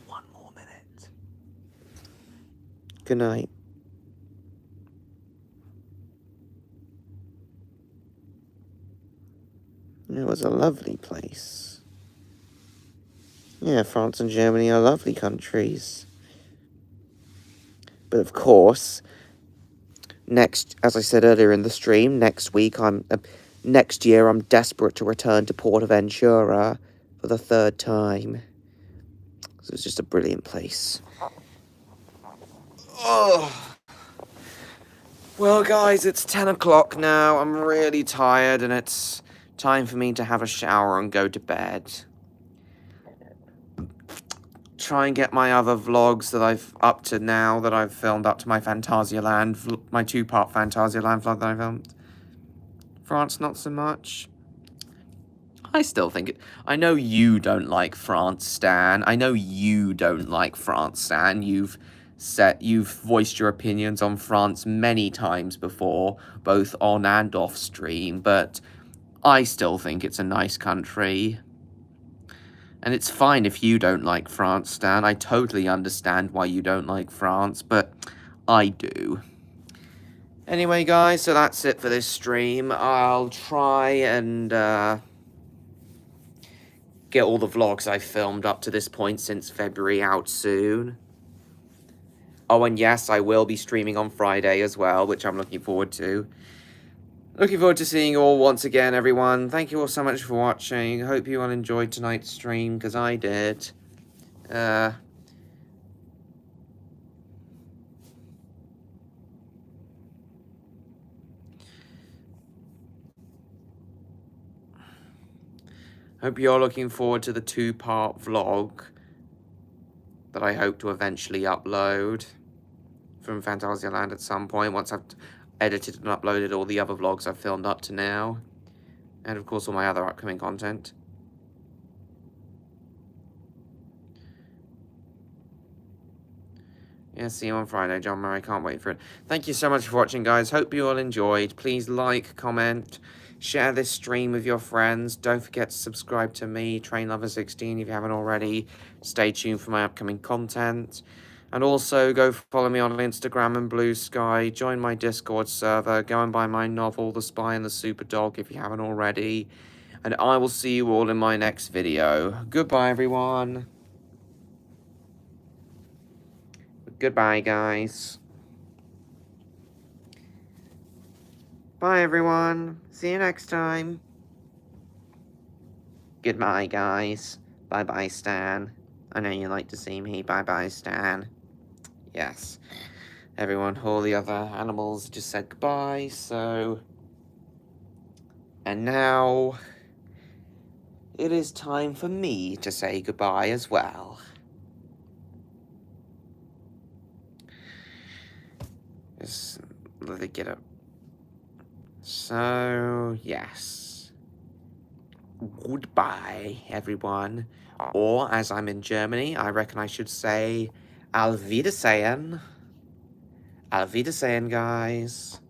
1 more minute. Good night. It was a lovely place. Yeah, France and Germany are lovely countries. But of course, as I said earlier in the stream, next year I'm desperate to return to Portaventura for the 3rd time. So it's just a brilliant place. Oh. Well, guys, it's 10 o'clock now. I'm really tired, and it's time for me to have a shower and go to bed. Try and get my other vlogs that I've up to now that I've filmed up to my Phantasialand, my 2-part Phantasialand vlog that I filmed. France, not so much. I still think it. I know you don't like France, Stan. I know you don't like France, Stan. You've voiced your opinions on France many times before, both on and off stream, but I still think it's a nice country. And it's fine if you don't like France, Stan. I totally understand why you don't like France, but I do. Anyway, guys, so that's it for this stream. I'll try and get all the vlogs I've filmed up to this point since February out soon. Oh, and yes, I will be streaming on Friday as well, which I'm looking forward to. Looking forward to seeing you all once again, everyone. Thank you all so much for watching. Hope you all enjoyed tonight's stream, because I did. Hope you're looking forward to the 2-part vlog that I hope to eventually upload from Phantasialand at some point, once I've edited and uploaded all the other vlogs I've filmed up to now. And of course all my other upcoming content. Yeah, see you on Friday, John Murray. Can't wait for it. Thank you so much for watching, guys. Hope you all enjoyed. Please like, comment, share this stream with your friends. Don't forget to subscribe to me, TrainLover16, if you haven't already. Stay tuned for my upcoming content. And also, go follow me on Instagram and Blue Sky. Join my Discord server. Go and buy my novel, The Spy and the Super Dog, if you haven't already. And I will see you all in my next video. Goodbye, everyone. Goodbye, guys. Bye, everyone. See you next time. Goodbye, guys. Bye-bye, Stan. I know you like to see me. Bye-bye, Stan. Yes. Everyone, all the other animals just said goodbye, so... And now... it is time for me to say goodbye as well. Just let it get up. So, yes. Goodbye, everyone. Or, as I'm in Germany, I reckon I should say... Auf Wiedersehen. Auf Wiedersehen, guys.